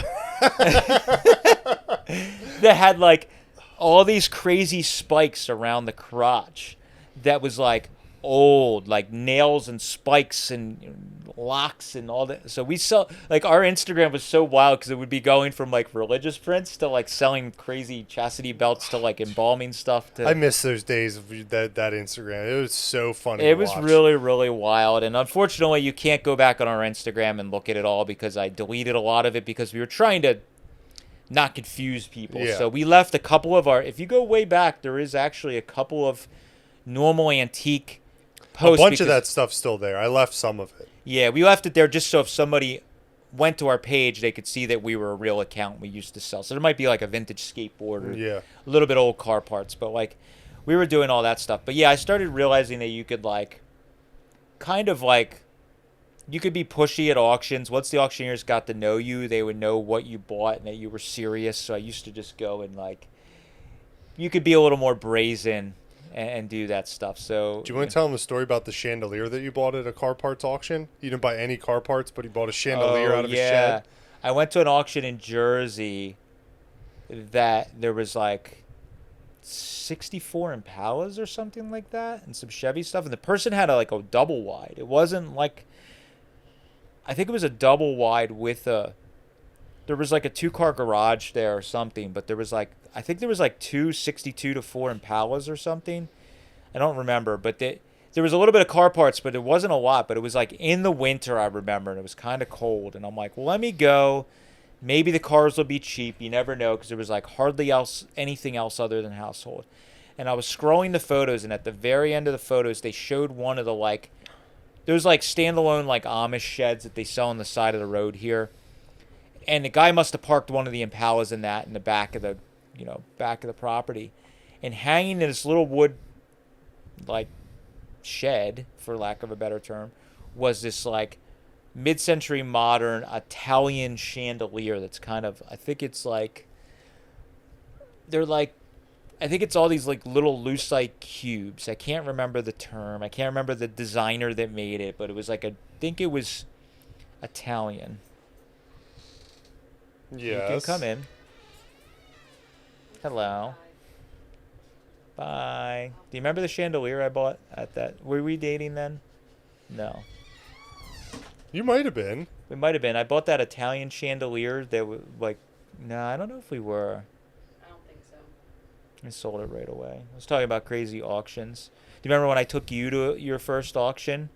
that had like all these crazy spikes around the crotch that was like old, like nails and spikes and locks and all that. So we sell, like, our Instagram was so wild because it would be going from like religious prints to like selling crazy chastity belts to like embalming stuff. I miss those days of that Instagram. It was so funny. It was really, really wild. And unfortunately, you can't go back on our Instagram and look at it all because I deleted a lot of it because we were trying to not confuse people. Yeah. So we left a couple of if you go way back, there is actually a couple of normal antique posts. A bunch of that stuff's still there. I left some of it. Yeah, we left it there just so if somebody went to our page, they could see that we were a real account we used to sell. So there might be like a vintage skateboard or a little bit old car parts, but like we were doing all that stuff. But yeah, I started realizing that you could like kind of like you could be pushy at auctions. Once the auctioneers got to know you, they would know what you bought and that you were serious. So I used to just go and like you could be a little more brazen and do that stuff. So do you want to tell them a story about the chandelier that you bought at a car parts auction? You didn't buy any car parts, but he bought a chandelier out of his shed. I went to an auction in Jersey that there was like 64 Impalas or something like that and some Chevy stuff, and the person had a double wide. It wasn't like, I think it was a double wide with there was like a 2-car garage there or something, but there was like, I think there was like 2 62 to 4 Impalas or something. I don't remember, but there was a little bit of car parts, but it wasn't a lot. But it was like in the winter, I remember, and it was kind of cold. And I'm like, well, let me go. Maybe the cars will be cheap. You never know, because there was like hardly anything else other than household. And I was scrolling the photos, and at the very end of the photos, they showed one of the like, there's like standalone like Amish sheds that they sell on the side of the road here. And the guy must have parked one of the Impalas in the back of the property, and hanging in this little wood like shed, for lack of a better term, was this like mid-century modern Italian chandelier that's kind of, I think it's all these like little lucite cubes. I can't remember the term. I can't remember the designer that made it, but it was like I think it was Italian. Yeah. You can come in. Hello. Bye. Do you remember the chandelier I bought at that? Were we dating then? No. You might have been. We might have been. I bought that Italian chandelier that was like, no, I don't know if we were. I don't think so. I sold it right away. I was talking about crazy auctions. Do you remember when I took you to your first auction?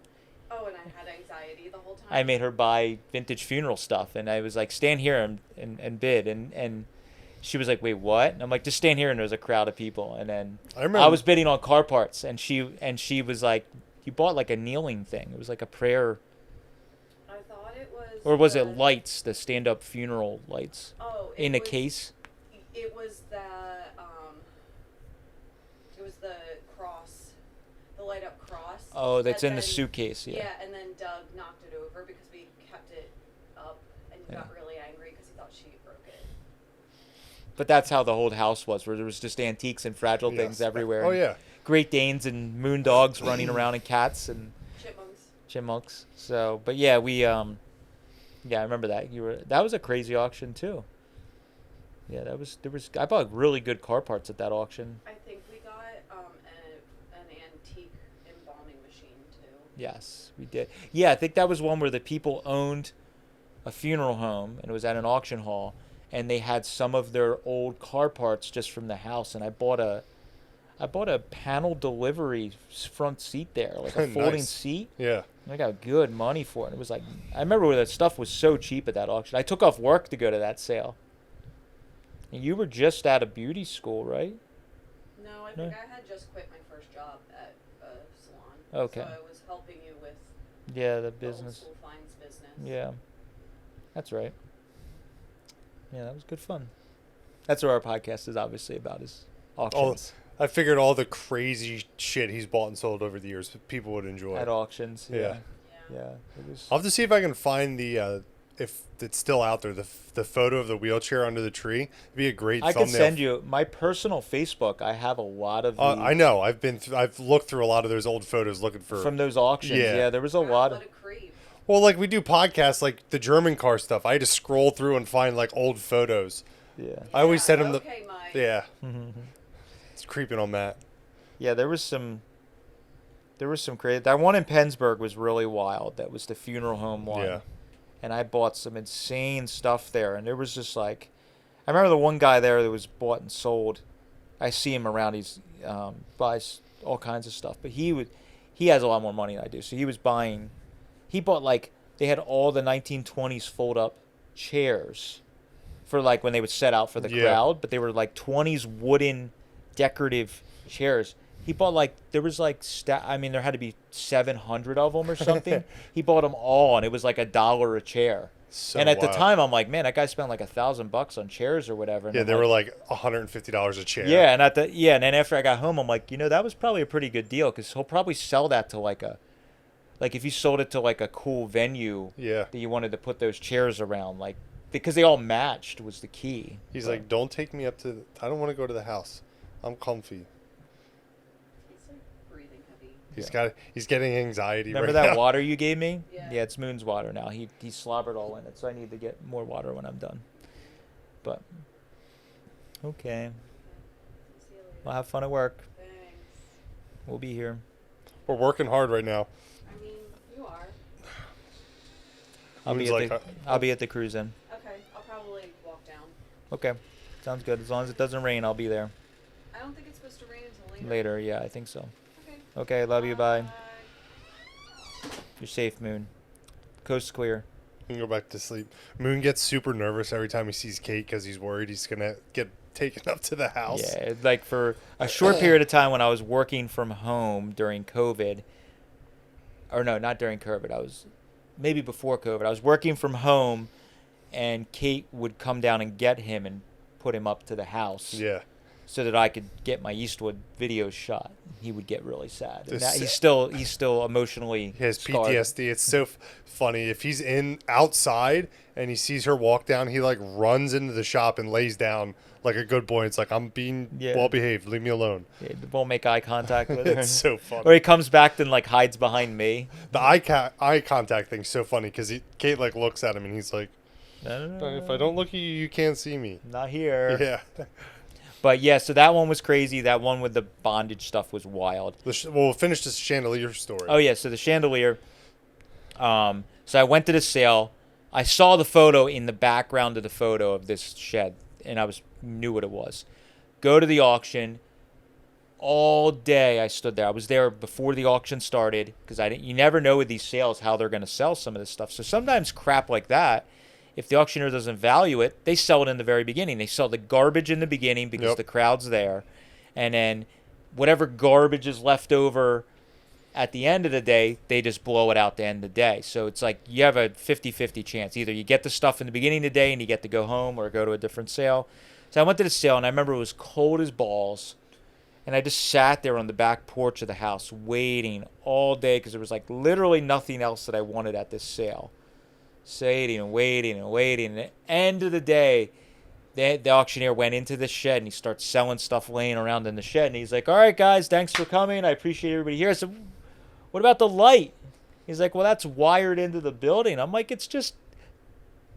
Oh, and I had anxiety the whole time. I made her buy vintage funeral stuff, and I was like, stand here and bid, and she was like, wait, what? And I'm like, just stand here, and there was a crowd of people, and then I was bidding on car parts, and she was like, you bought like a kneeling thing. It was like a prayer. I thought it was. Or was it lights, the stand-up funeral lights? Oh. In a case? It was the cross, the light-up cross. Oh, that's in the suitcase, yeah. Yeah, and then Doug knocked it over because we kept it up, and he got really angry because he thought she broke it. But that's how the whole house was, where there was just antiques and fragile things everywhere. Oh, yeah. Great Danes and moon dogs running around and cats and chipmunks. So, but yeah, yeah, I remember that. That was a crazy auction too. Yeah, I bought really good car parts at that auction. I think we got an antique embalming machine too. Yes, we did. Yeah, I think that was one where the people owned a funeral home and it was at an auction hall, and they had some of their old car parts just from the house, and I bought a panel delivery front seat there, like a folding Nice. seat. Yeah. I got good money for it. It was like, I remember where that stuff was so cheap at that auction. I took off work to go to that sale. And you were just out of beauty school, right? No, I think I had just quit my first job at a salon. Okay. So I was helping you with Yeah, the the old business. school finds business. Yeah. That's right. Yeah, that was good fun. That's what our podcast is obviously about, is auctions. I figured all the crazy shit he's bought and sold over the years, people would enjoy. At auctions. Yeah. Yeah. Yeah. It was. I'll have to see if I can find if it's still out there, the photo of the wheelchair under the tree. It'd be a great I thumbnail. could send you my personal Facebook. I have a lot of. I know. I've looked through a lot of those old photos looking for. From those auctions. Yeah. Yeah, there was a Wow, lot what of. a creep. Well, like we do podcasts, like the German car stuff. I had to scroll through and find like old photos. Yeah. I always Yeah, send him okay, Mike. Yeah. It's creeping on Matt. Yeah, there was some crazy. That one in Pennsburg was really wild. That was the funeral home one. Yeah. And I bought some insane stuff there. And there was just like, I remember the one guy there that was bought and sold. I see him around. He's buys all kinds of stuff. But he has a lot more money than I do. So he bought like, they had all the 1920s fold up chairs for like when they would set out for the crowd. But they were like 20s wooden decorative chairs. He bought like, there was like, there had to be 700 of them or something. He bought them all, and it was like $1 a chair. So and at the wild. time, I'm like, man, that guy spent like $1,000 on chairs or whatever. And Yeah, I'm they were like $150 a chair. Yeah, and then after I got home, I'm like, that was probably a pretty good deal, because he'll probably sell that to like if you sold it to like a cool venue. Yeah. That you wanted to put those chairs around, like, because they all matched was the key. He's But- like, don't take me up to. I don't want to go to the house. I'm comfy. He's like breathing heavy. He's getting anxiety. Remember right that now. water you gave me? Yeah. It's Moon's water now. He slobbered all in it, so I need to get more water when I'm done. But okay, See you later. well, have fun at work. Thanks. We'll be here. We're working hard right now. I mean, you are. I'll be Moon's at I'll be at the cruise in. Okay, I'll probably walk down. Okay, sounds good. As long as it doesn't rain, I'll be there I don't think it's supposed to rain until later. later. Yeah, I think so. Okay. Okay, love you. Bye. Bye. You're safe, Moon. Coast clear. We can go back to sleep. Moon gets super nervous every time he sees Kate because he's worried he's gonna get taken up to the house. Yeah, like for a short period of time when I was working from home during COVID, or no, not during COVID, I was maybe before COVID. I was working from home, and Kate would come down and get him and put him up to the house. Yeah. So that I could get my Eastwood videos shot. He would get really sad. And This- he's still emotionally He has scarred. PTSD. It's so funny. If he's outside and he sees her walk down, he like runs into the shop and lays down like a good boy. It's like, I'm being Yeah. well behaved. Leave me alone. He won't make eye contact with her. It's so funny. Or he comes back and like hides behind me. The eye contact thing's so funny because Kate like looks at him and he's like, if I don't look at you, you can't see me. Not here. Yeah. But yeah, so that one was crazy. That one with the bondage stuff was wild. We'll finish this chandelier story. Oh yeah, so the chandelier. So I went to the sale. I saw the photo in the background of the photo of this shed, and I knew what it was. Go to the auction. All day I stood there. I was there before the auction started because you never know with these sales how they're going to sell some of this stuff. So sometimes crap like that, if the auctioneer doesn't value it, they sell it in the very beginning. They sell the garbage in the beginning because Yep. the crowd's there. And then whatever garbage is left over at the end of the day, they just blow it out at the end of the day. So it's like you have a 50-50 chance. Either you get the stuff in the beginning of the day and you get to go home or go to a different sale. So I went to the sale, and I remember it was cold as balls. And I just sat there on the back porch of the house waiting all day because there was like literally nothing else that I wanted at this sale. Waiting and waiting and waiting. And at the end of the day, the auctioneer went into the shed and he starts selling stuff laying around in the shed. And he's like, all right, guys, thanks for coming. I appreciate everybody here. I said, what about the light? He's like, well, that's wired into the building. I'm like, it's just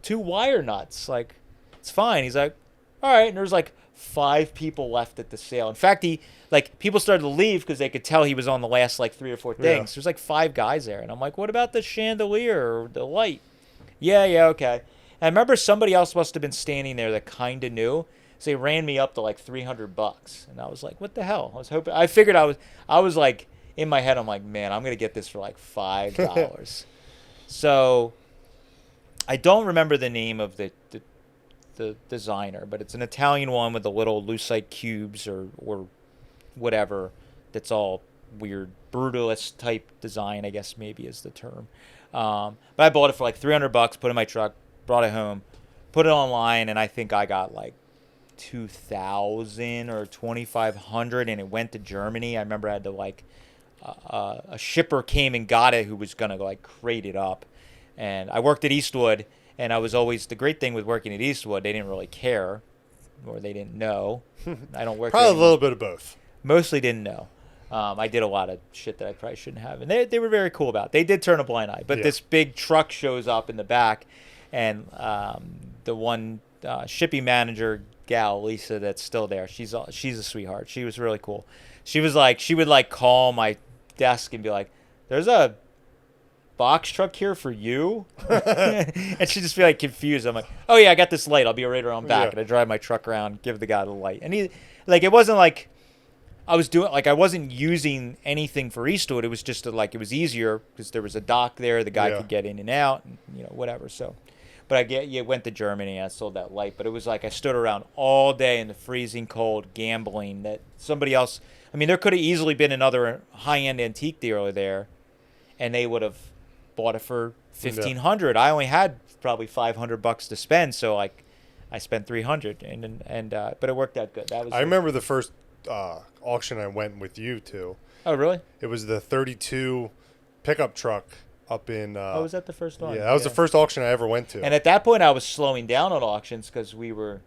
2 wire nuts. Like, it's fine. He's like, all right. And there's like 5 people left at the sale. In fact, people started to leave because they could tell he was on the last like 3 or 4 things. Yeah. There's like 5 guys there. And I'm like, what about the chandelier or the light? Yeah, okay. And I remember somebody else must have been standing there that kind of knew. So they ran me up to like $300. And I was like, what the hell? I figured I was like, in my head, I'm like, man, I'm going to get this for like $5. So I don't remember the name of the designer, but it's an Italian one with the little lucite cubes or whatever. That's all weird, brutalist type design, I guess maybe is the term. But I bought it for like $300, put it in my truck, brought it home, put it online, and I think I got like 2,000 or 2,500, and it went to Germany. I remember I had to like a shipper came and got it who was gonna like crate it up, and I worked at Eastwood, and I was always the great thing with working at Eastwood, they didn't really care, or they didn't know. I don't work Probably there a little bit of both. Mostly didn't know. I did a lot of shit that I probably shouldn't have, and they were very cool about it. They did turn a blind eye, but Yeah. this big truck shows up in the back, and the one shipping manager gal, Lisa, that's still there, she's a sweetheart. She was really cool. She was like, she would like call my desk and be like, there's a box truck here for you. And she'd just be like confused. I'm like, oh yeah, I got this light, I'll be right around back. Yeah. And I drive my truck around, give the guy the light, and he like, it wasn't like I wasn't using anything for Eastwood. It was just like it was easier because there was a dock there, the guy Yeah. could get in and out, and, whatever. So but went to Germany and I sold that light. But it was like I stood around all day in the freezing cold gambling that somebody else. I mean, there could have easily been another high-end antique dealer there, and they would have bought it for $1,500. I only had probably $500 to spend, so like I spent $300, and but it worked out good. That was. I remember the first auction I went with you to. Oh really? It was the 32 pickup truck up in. Was that the first one? Yeah, that was the first auction I ever went to. And at that point, I was slowing down on auctions because we were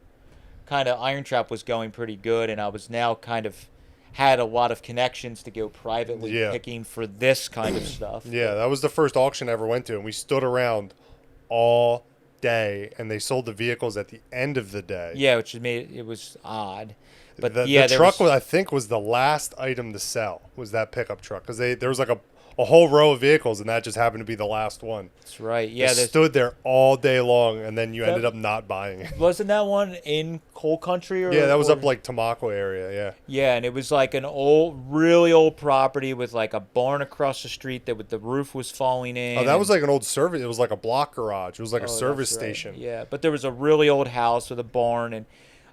kind of IronTrap was going pretty good, and I was now kind of had a lot of connections to go privately picking for this kind of stuff. Yeah, that was the first auction I ever went to, and we stood around all day, and they sold the vehicles at the end of the day. Yeah, which made it was odd. But the truck was, I think, was the last item to sell. Was that pickup truck because there was like a whole row of vehicles, and that just happened to be the last one. That's right. Yeah, they stood there all day long, and then you ended up not buying it. Wasn't that one in Coal Country? Yeah, that was up like Tamako area. Yeah. Yeah, and it was like an really old property with like a barn across the street the roof was falling in. Oh, that was like an old service. It was like a block garage. It was like a service that's right. station. Yeah, but there was a really old house with a barn, and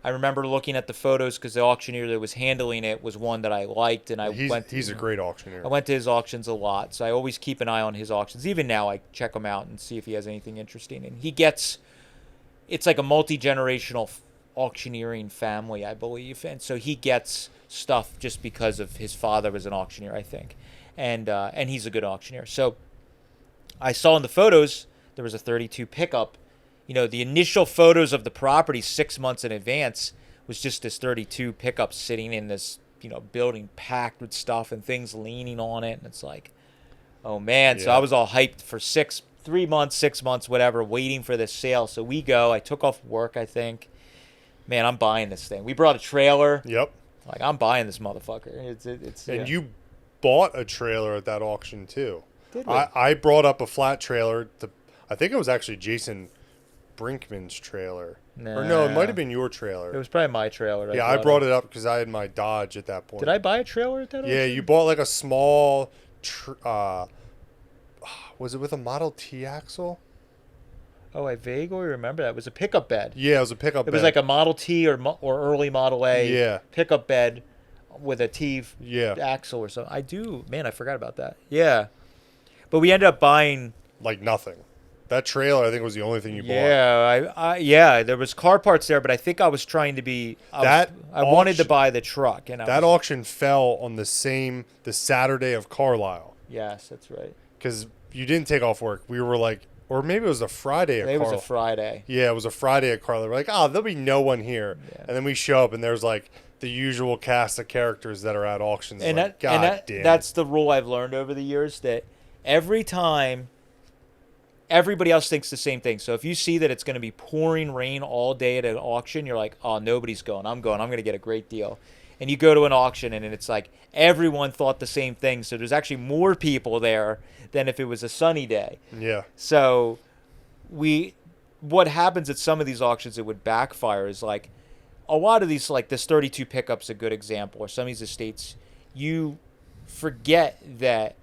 I remember looking at the photos because the auctioneer that was handling it was one that I liked, and He's a great auctioneer. I went to his auctions a lot, so I always keep an eye on his auctions. Even now, I check them out and see if he has anything interesting. And it's like a multi-generational auctioneering family, I believe, and so he gets stuff just because of his father was an auctioneer, I think, and he's a good auctioneer. So I saw in the photos there was a 32 pickup. The initial photos of the property 6 months in advance was just this 32 pickup sitting in this, building packed with stuff and things leaning on it. And it's like, oh man. Yeah. So I was all hyped for 3 months, 6 months, whatever, waiting for this sale. So we go, I took off work, I think. Man, I'm buying this thing. We brought a trailer. Yep. Like, I'm buying this motherfucker. It's and you bought a trailer at that auction too. Did we? I brought up a flat trailer. I think it was actually Jason Brinkman's trailer. Or no, it might have been your trailer. It was probably my trailer. Yeah, I brought it up because I had my Dodge at that point. Did I buy a trailer at that auction? Yeah, you bought like a small, was it with a Model T axle? Oh, I vaguely remember that. It was a pickup bed. Yeah, it was a pickup bed. It was like a Model T or early Model A pickup bed with a T axle or something. I forgot about that. Yeah. But we ended up buying... Like nothing. That trailer, I think, was the only thing you bought. Yeah, there was car parts there, but I think I was trying to be. I wanted to buy the truck, and that auction fell on the Saturday of Carlisle. Yes, that's right. Because you didn't take off work. We were like or maybe it was a Friday at It was Carl. a Friday. Yeah, it was a Friday at Carl. We're like, oh, there'll be no one here. Yeah. And then we show up, and there's like the usual cast of characters that are at auctions. And like, God damn. that's the rule I've learned over the years, that every time everybody else thinks the same thing. So if you see that it's going to be pouring rain all day at an auction, you're like, oh, nobody's going. I'm going. I'm going to get a great deal. And you go to an auction, and it's like everyone thought the same thing. So there's actually more people there than if it was a sunny day. Yeah. So what happens at some of these auctions that would backfire is like a lot of these, like this 32 pickup's a good example, or some of these estates, you forget that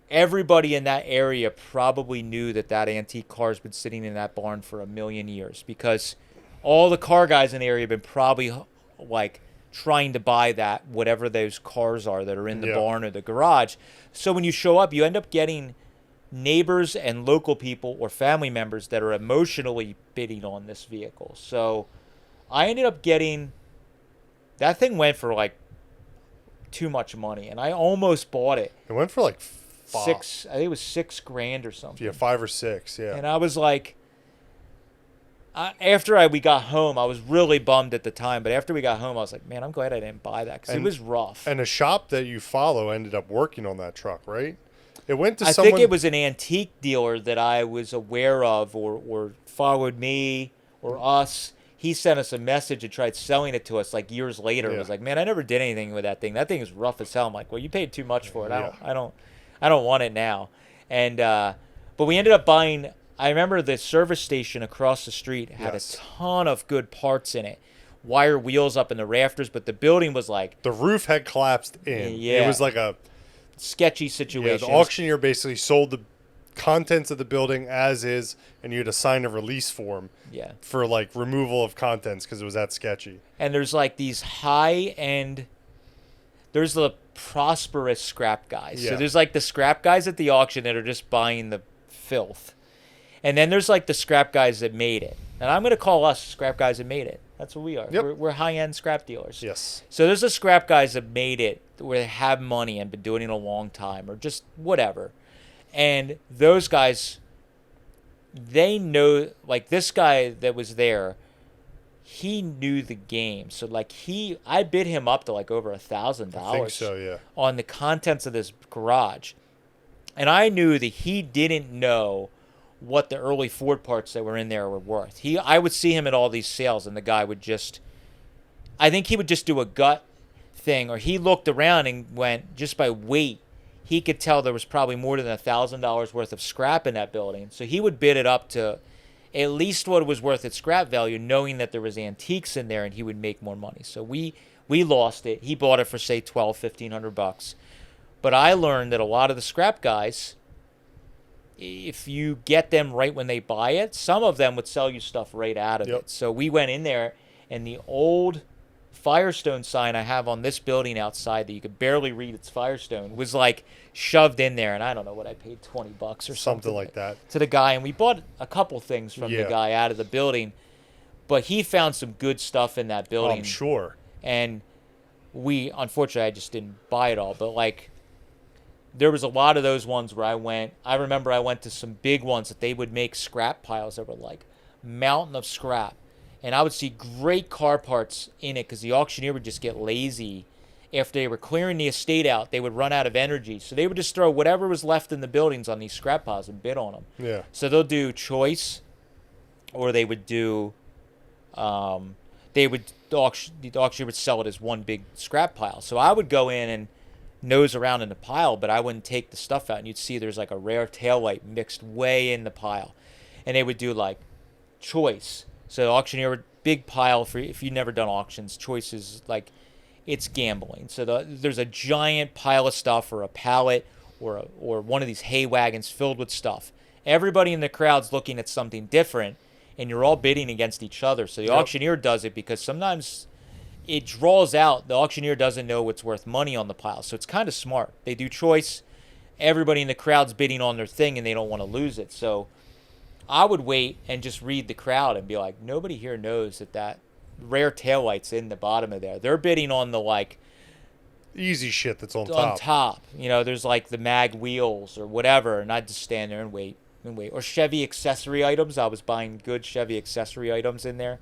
everybody in that area probably knew that antique car's been sitting in that barn for a million years, because all the car guys in the area have been probably like trying to buy that, whatever those cars are that are in the barn or the garage. So when you show up, you end up getting neighbors and local people or family members that are emotionally bidding on this vehicle. So I ended up getting, that thing went for like too much money, and I almost bought it. It went for like I think it was $6,000 or something. Yeah, 5 or 6. Yeah. And I was like, after we got home, I was really bummed at the time. But after we got home, I was like, man, I'm glad I didn't buy that, because it was rough. And a shop that you follow ended up working on that truck, right? It went to I someone. think it was an antique dealer that I was aware of, or followed me or us. He sent us a message and tried selling it to us like years later. It was like, man, I never did anything with that thing. That thing is rough as hell. I'm like, well, you paid too much for it. I don't want it now. And but we ended up buying. I remember the service station across the street had a ton of good parts in it. Wire wheels up in the rafters, but the building was like, the roof had collapsed in. Yeah. It was like a sketchy situation. Yeah, the auctioneer basically sold the contents of the building as is, and you had to sign a release form for like removal of contents because it was that sketchy. And there's like these high-end, there's the prosperous scrap guys. Yeah. So there's like the scrap guys at the auction that are just buying the filth. And then there's like the scrap guys that made it. And I'm going to call us scrap guys that made it. That's what we are. Yep. We're high-end scrap dealers. Yes. So there's the scrap guys that made it, where they have money and been doing it a long time, or just whatever. And those guys, they know, like this guy that was there, he knew the game. So like I bid him up to like over $1,000. I think so, yeah. On the contents of this garage. And I knew that he didn't know what the early Ford parts that were in there were worth. I would see him at all these sales, and the guy would I think he would just do a gut thing, or he looked around and went, just by weight, he could tell there was probably more than $1,000 worth of scrap in that building. So he would bid it up to at least what it was worth at scrap value, knowing that there was antiques in there and he would make more money. So we lost it. He bought it for say $1,200-$1,500. But I learned that a lot of the scrap guys, if you get them right when they buy it, some of them would sell you stuff right out of it. So we went in there, and the old Firestone sign I have on this building outside that you could barely read its Firestone was like shoved in there, and I don't know what I paid, $20 or something like that to the guy. And we bought a couple things from the guy out of the building, but he found some good stuff in that building. I'm sure. And unfortunately, I just didn't buy it all, but like, there was a lot of those ones where I remember I went to some big ones that they would make scrap piles that were like mountain of scrap. And I would see great car parts in it because the auctioneer would just get lazy. After they were clearing the estate out, they would run out of energy. So they would just throw whatever was left in the buildings on these scrap piles and bid on them. Yeah. So they'll do choice, or they would do, the auctioneer would sell it as one big scrap pile. So I would go in and nose around in the pile, but I wouldn't take the stuff out. And you'd see there's like a rare taillight mixed way in the pile. And they would do like choice. So the auctioneer would, big pile, for if you've never done auctions, choice is like, it's gambling. So there's a giant pile of stuff, or a pallet, or one of these hay wagons filled with stuff. Everybody in the crowd's looking at something different, and you're all bidding against each other. So the auctioneer does it because sometimes it draws out. The auctioneer doesn't know what's worth money on the pile. So it's kind of smart. They do choice. Everybody in the crowd's bidding on their thing, and they don't want to lose it. So I would wait and just read the crowd and be like, nobody here knows that rare taillight's in the bottom of there. They're bidding on the like easy shit that's on top. You know, there's like the mag wheels or whatever, and I'd just stand there and wait. and wait. Or Chevy accessory items. I was buying good Chevy accessory items in there.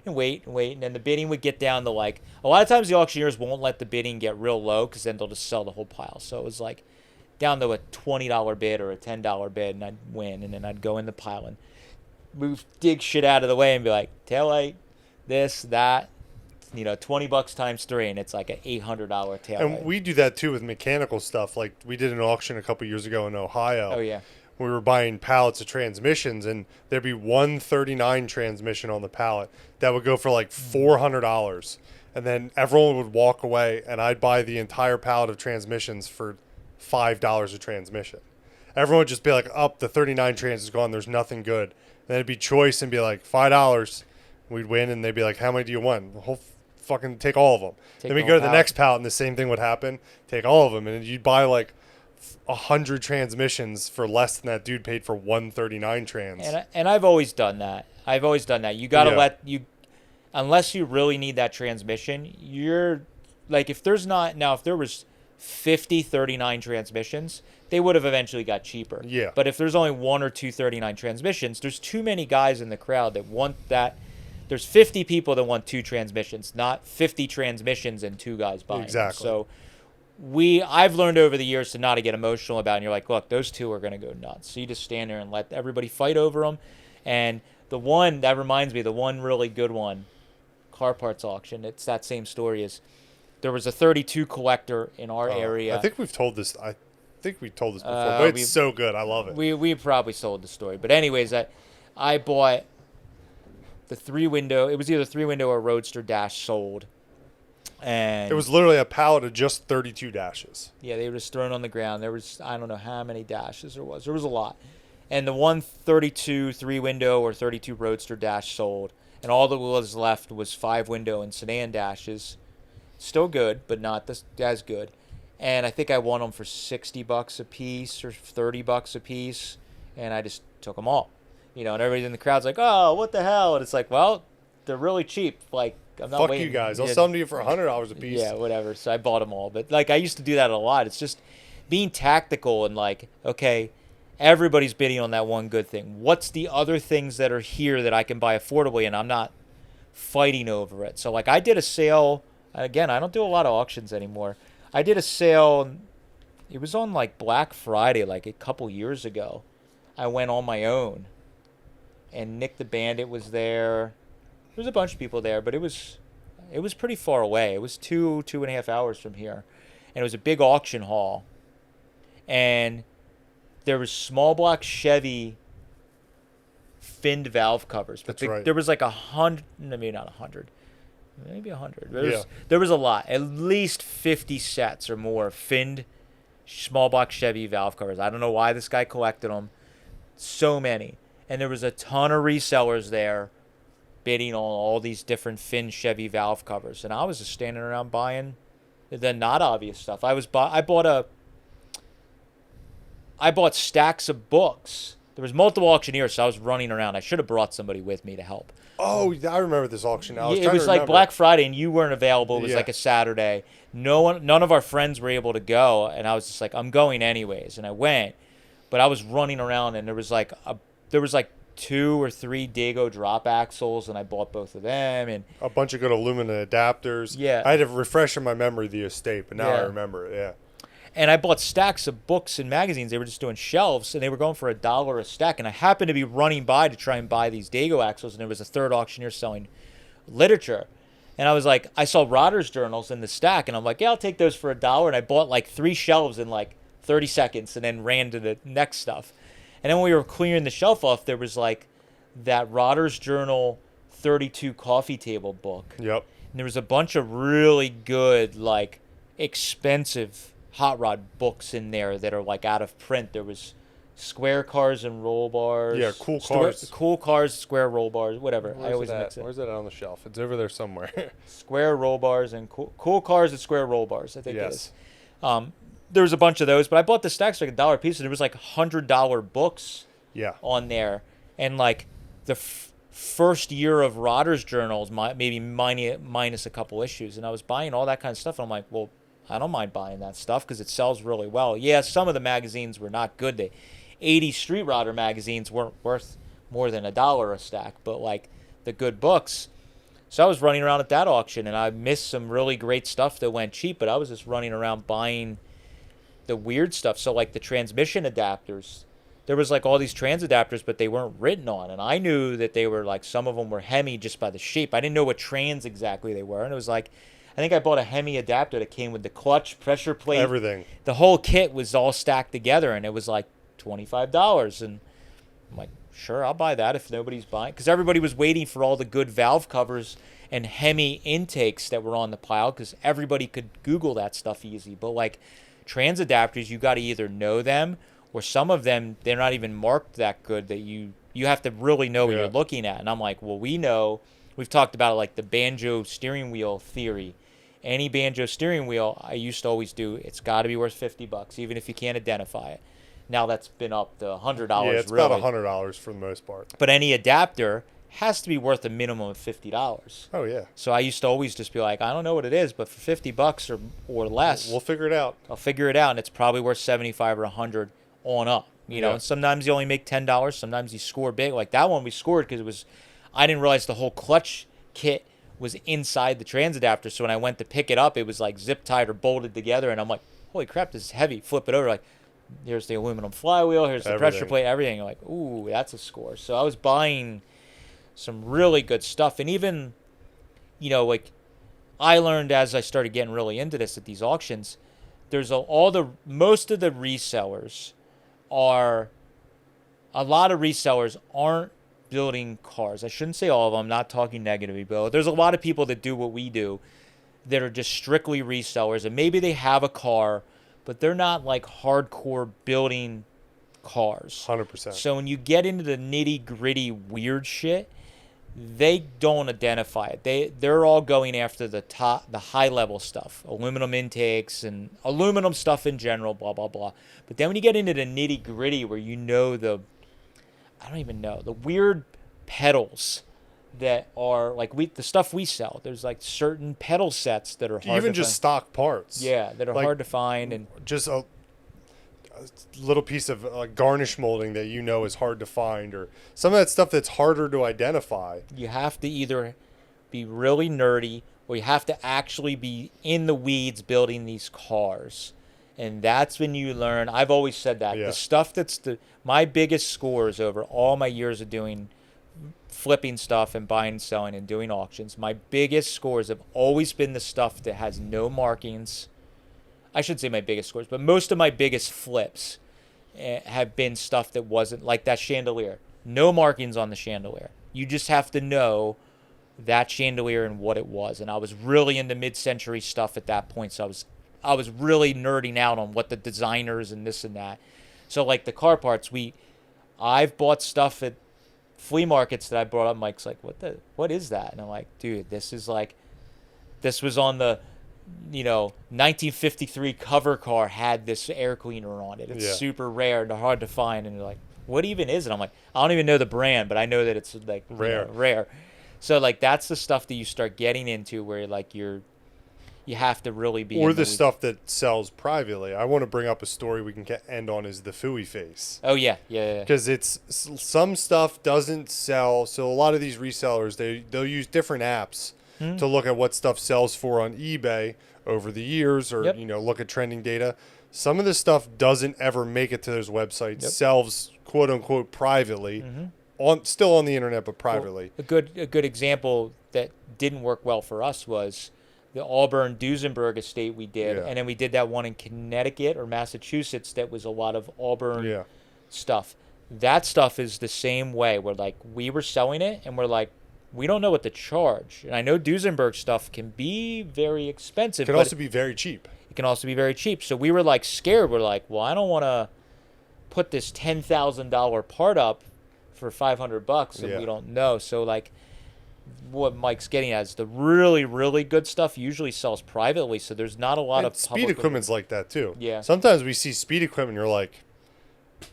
And wait, and then the bidding would get down to like, a lot of times the auctioneers won't let the bidding get real low because then they'll just sell the whole pile. So it was like down to a $20 bid or a $10 bid, and I'd win, and then I'd go in the pile and dig shit out of the way and be like, taillight, this, that, $20 times 3, and it's like an $800 taillight. And we do that too with mechanical stuff. Like we did an auction a couple years ago in Ohio. Oh yeah. We were buying pallets of transmissions, and there'd be 139 transmission on the pallet that would go for like $400, and then everyone would walk away, and I'd buy the entire pallet of transmissions for $5 a transmission. Everyone would just be like, "Up, the 39 trans is gone. There's nothing good." And then it'd be choice and be like $5. We'd win, and they'd be like, "How many do you want?" The whole fucking take all of them. Then we go to the next pallet, and the same thing would happen. Take all of them, and you'd buy like 100 transmissions for less than that dude paid for 139 trans. And I've always done that. You got to unless you really need that transmission, you're like, if there was 50 39 transmissions, they would have eventually got cheaper. Yeah. But if there's only 1 or 2 39 transmissions, there's too many guys in the crowd that want that. There's 50 people that want 2 transmissions, not 50 transmissions and 2 guys buying. Exactly. So I've learned over the years to not to get emotional about it. And you're like, look, those 2 are going to go nuts. So you just stand there and let everybody fight over them. And the one that reminds me, the one really good one, car parts auction, it's that same story as there was a 32 collector in our area. I think we've told this. We told this before, but it's so good. I love it. We probably sold the story. But anyways, I bought the 3-window. It was either 3-window or Roadster dash sold. And it was literally a pallet of just 32 dashes. Yeah, they were just thrown on the ground. There was, I don't know how many dashes there was. There was a lot. And the 132 3-window or 32 Roadster dash sold. And all that was left was 5-window and sedan dashes. Still good, but not as good. And I think I won them for $60 a piece or $30 a piece. And I just took them all. And everybody in the crowd's like, oh, what the hell? And it's like, well, they're really cheap. Like, I'm not Fuck waiting. you guys. I'll sell them to you for $100 a piece. Yeah, whatever. So I bought them all. But, like, I used to do that a lot. It's just being tactical and, like, okay, everybody's bidding on that one good thing. What's the other things that are here that I can buy affordably and I'm not fighting over it? So, like, I did a sale. Again, I don't do a lot of auctions anymore. I did a sale. It was on, like, Black Friday, like, a couple years ago. I went on my own. And Nick the Bandit was there. There was a bunch of people there, but it was pretty far away. It was 2.5 hours from here. And it was a big auction hall. And there was small block Chevy finned valve covers. But That's right. There was like 100, maybe not 100. Maybe 100. There was a lot. At least 50 sets or more finned small block Chevy valve covers. I don't know why this guy collected them. So many. And there was a ton of resellers there bidding on all these different Finn Chevy valve covers, and I was just standing around buying the not obvious stuff. I bought stacks of books. There was multiple auctioneers, so I was running around. I should have brought somebody with me to help. Oh, I remember this auction. It was like Black Friday, and you weren't available. It was like a Saturday. None of our friends were able to go, and I was just like, I'm going anyways, and I went. But I was running around, and there was like 2 or 3 Dago drop axles, and I bought both of them, and a bunch of good aluminum adapters. Yeah, I had to refresh in my memory the estate, but now I remember it. Yeah. And I bought stacks of books and magazines. They were just doing shelves, and they were going for $1 a stack. And I happened to be running by to try and buy these Dago axles, and there was a third auctioneer selling literature. And I was like, I saw Rodder's journals in the stack, and I'm like, yeah, I'll take those for $1. And I bought like 3 shelves in like 30 seconds, and then ran to the next stuff. And then when we were clearing the shelf off, there was like that Rodder's Journal 32 coffee table book. Yep. And there was a bunch of really good, like, expensive hot rod books in there that are like out of print. There was Square Cars and Roll Bars. Yeah, Cool Cars. Cool Cars, Square Roll Bars, whatever. I always mix it. Where's that on the shelf? It's over there somewhere. Square Roll Bars and Cool Cars and Square Roll Bars, I think it is. Yes. There was a bunch of those, but I bought the stacks for like $1 a piece, and there was like $100 books on there. And like the first year of Rodder's journals, maybe minus a couple issues. And I was buying all that kind of stuff. And I'm like, well, I don't mind buying that stuff because it sells really well. Yeah, some of the magazines were not good. 80 Street Rodder magazines weren't worth more than $1 a stack, but like the good books. So I was running around at that auction, and I missed some really great stuff that went cheap, but I was just running around buying the weird stuff. So like the transmission adapters, there was like all these trans adapters, but they weren't written on, and I knew that they were like, some of them were Hemi just by the shape. I didn't know what trans exactly they were, and it was like, I think I bought a Hemi adapter that came with the clutch, pressure plate, Everything. the whole kit was all stacked together, and it was like $25, and I'm like, sure, I'll buy that if nobody's buying, because everybody was waiting for all the good valve covers and Hemi intakes that were on the pile, because everybody could Google that stuff easy. But like trans adapters, you got to either know them, or some of them, they're not even marked that good, that you have to really know what you're looking at. And I'm like, well, we've talked about it, like the banjo steering wheel theory. Any banjo steering wheel, I used to always do, it's got to be worth $50, even if you can't identify it. Now that's been up to $100. Yeah, it's really. about $100 for the most part. But any adapter has to be worth a minimum of $50. Oh yeah. So I used to always just be like, I don't know what it is, but for $50 or less, We'll figure it out. I'll figure it out, and it's probably worth 75 or 100 on up. You know, and sometimes you only make $10. Sometimes you score big. Like that one we scored because I didn't realize the whole clutch kit was inside the trans adapter. So when I went to pick it up, it was like zip tied or bolted together, and I'm like, holy crap, this is heavy. Flip it over, like, here's the aluminum flywheel, here's the pressure plate, everything. You're like, ooh, that's a score. So I was buying some really good stuff. And even, you know, like I learned as I started getting really into this at these auctions, there's most of the resellers a lot of resellers aren't building cars. I shouldn't say all of them, I'm not talking negatively, but there's a lot of people that do what we do that are just strictly resellers, and maybe they have a car, but they're not like hardcore building cars. 100%. So when you get into the nitty gritty weird shit, they don't identify it. They're all going after the high level stuff, aluminum intakes and aluminum stuff in general, blah blah blah. But then when you get into the nitty gritty, where you know the weird pedals that are like the stuff we sell. There's like certain pedal sets that are hard even to just find. stock parts. Yeah, that are like, hard to find, and just a little piece of garnish molding that you know is hard to find, or some of that stuff that's harder to identify. You have to either be really nerdy, or you have to actually be in the weeds building these cars. And that's when you learn. I've always said that. Yeah. The stuff my biggest scores over all my years of doing flipping stuff and buying and selling and doing auctions, my biggest scores have always been the stuff that has no markings. I should say my biggest scores, but most of my biggest flips have been stuff that wasn't like that chandelier. No markings on the chandelier. You just have to know that chandelier and what it was. And I was really into mid-century stuff at that point, so I was really nerding out on what the designers and this and that. So like the car parts, I've bought stuff at flea markets that I brought up. Mike's like, what is that? And I'm like, dude, this was on the 1953 cover car, had this air cleaner on it. It's super rare and hard to find. And you're like, what even is it? I'm like, I don't even know the brand, but I know that it's like rare. So like that's the stuff that you start getting into where like you have to really be. Or the stuff that sells privately. I want to bring up a story we can end on is the Fooey face. Oh yeah. Because it's some stuff doesn't sell. So a lot of these resellers, they'll use different apps to look at what stuff sells for on eBay over the years, or look at trending data. Some of this stuff doesn't ever make it to those websites. Sells quote unquote privately, still on the internet, but privately. Well, a good example that didn't work well for us was the Auburn Duesenberg estate we did, and then we did that one in Connecticut or Massachusetts that was a lot of Auburn stuff. That stuff is the same way. Where like we were selling it, and we're like, we don't know what to charge. And I know Duesenberg stuff can be very expensive. It can also be very cheap. It can also be very cheap. So we were like scared. We're like, well, I don't want to put this $10,000 part up for $500 and we don't know. So like what Mike's getting at is the really, really good stuff usually sells privately. So there's not a lot of speed equipment's like that too. Yeah. Sometimes we see speed equipment, you're like,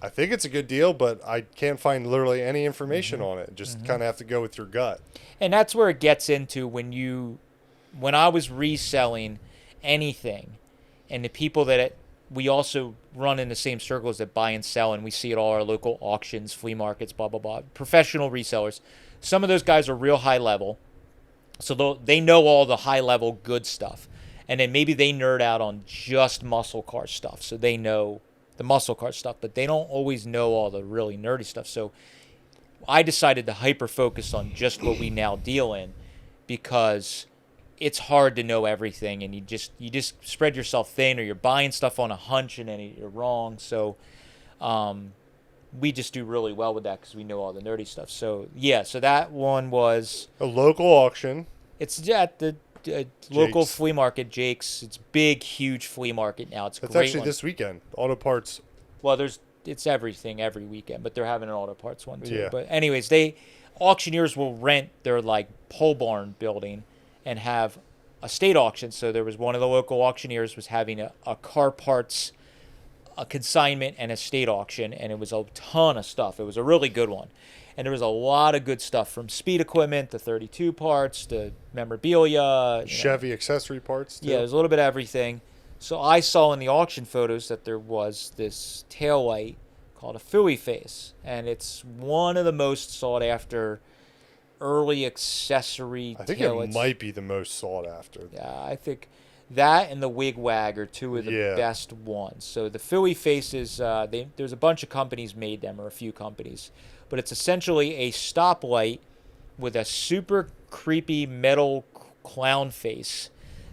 I think it's a good deal, but I can't find literally any information on it. Just kind of have to go with your gut. And that's where it gets into when I was reselling anything, and the people that we also run in the same circles that buy and sell, and we see at all our local auctions, flea markets, blah, blah, blah. Professional resellers. Some of those guys are real high level, so they know all the high level good stuff. And then maybe they nerd out on just muscle car stuff, so they know the muscle car stuff, but they don't always know all the really nerdy stuff. So I decided to hyper focus on just what we now deal in, because it's hard to know everything, and you just spread yourself thin, or you're buying stuff on a hunch and then you're wrong. So we just do really well with that because we know all the nerdy stuff. So yeah, so that one was A local auction. it's at the local Jake's. flea market, Jake's. It's big, huge flea market now. It's a That's great actually one. this weekend. Auto parts. Well, it's everything every weekend, but they're having an auto parts one too. Yeah. But anyways, auctioneers will rent their like pole barn building and have a state auction. So there was one of the local auctioneers was having a car parts, a consignment, and a state auction, and it was a ton of stuff. It was a really good one. And there was a lot of good stuff, from speed equipment to 32 parts to memorabilia. Chevy accessory parts, too. Yeah, there's a little bit of everything. So I saw in the auction photos that there was this taillight called a Phooey face, and it's one of the most sought after early accessory I think taillights. it might be the most sought after. Yeah, I think that and the Wigwag are two of the best ones. So the Phooey faces, there's a bunch of companies made them, or a few companies, but it's essentially a stoplight with a super creepy metal clown face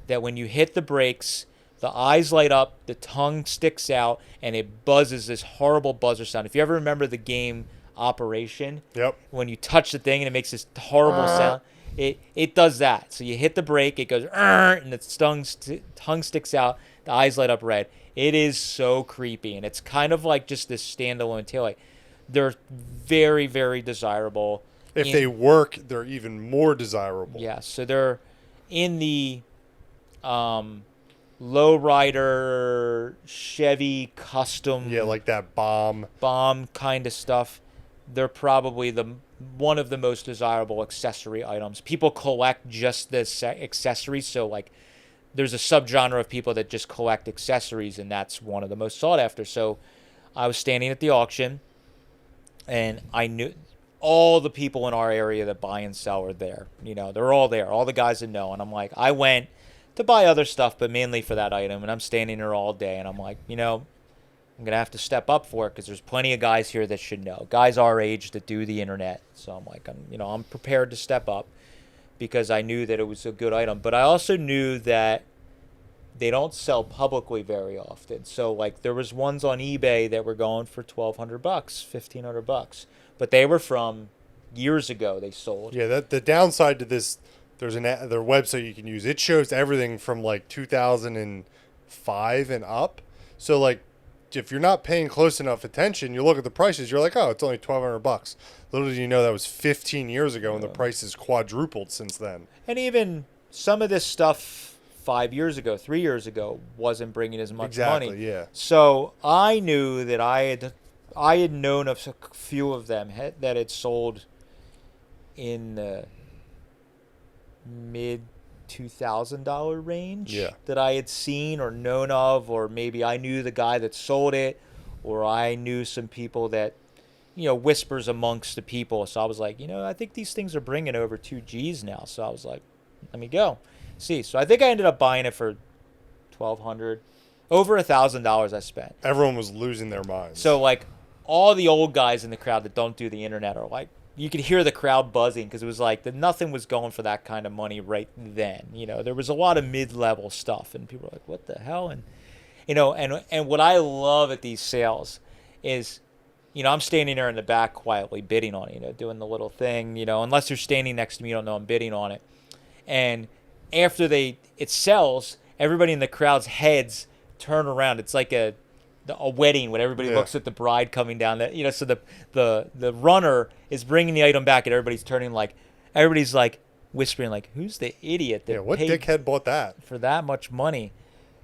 that when you hit the brakes, the eyes light up, the tongue sticks out, and it buzzes this horrible buzzer sound. If you ever remember the game Operation, Yep. when you touch the thing and it makes this horrible sound, it does that. So you hit the brake, it goes, and the tongue sticks out, the eyes light up red. It is so creepy, and it's kind of like just this standalone taillight. They're very, very desirable. If they work, they're even more desirable. Yeah, so they're in the lowrider Chevy custom. Yeah, like that bomb kind of stuff. They're probably one of the most desirable accessory items. People collect just the accessories, so like there's a subgenre of people that just collect accessories, and that's one of the most sought after. So I was standing at the auction, and I knew all the people in our area that buy and sell are there. They're all there, all the guys that know. And I'm like, I went to buy other stuff, but mainly for that item, and I'm standing there all day, and I'm like, I'm going to have to step up for it, because there's plenty of guys here that should know. Guys our age that do the internet. So I'm like, I'm prepared to step up, because I knew that it was a good item. But I also knew that they don't sell publicly very often. So like there was ones on eBay that were going for $1,200, $1,500, but they were from years ago. They sold. Yeah, the downside to this, their website you can use. It shows everything from like 2005 and up. So like, if you're not paying close enough attention, you look at the prices, you're like, oh, it's only $1,200. Little do you know that was 15 years ago, and the prices quadrupled since then. And even some of this stuff 5 years ago, 3 years ago, wasn't bringing as much money. Exactly, yeah. So I knew that I had known of a few of them that had sold in the mid $2,000 range. Yeah. That I had seen or known of, or maybe I knew the guy that sold it, or I knew some people that, whispers amongst the people. So I was like, I think these things are bringing over 2 G's now. So I was like, let me go see. So I think I ended up buying it for $1,200, over $1,000 I spent. Everyone was losing their minds. So like all the old guys in the crowd that don't do the internet are like, you could hear the crowd buzzing, because it was like nothing was going for that kind of money right then. There was a lot of mid-level stuff, and people were like, what the hell? And and what I love at these sales is, I'm standing there in the back quietly bidding on it, doing the little thing, unless you're standing next to me, you don't know I'm bidding on it. And after it sells, everybody in the crowd's heads turn around. It's like a wedding when everybody looks at the bride coming down. So the runner is bringing the item back, and everybody's like whispering, like, who's the idiot that what paid dickhead bought that for that much money?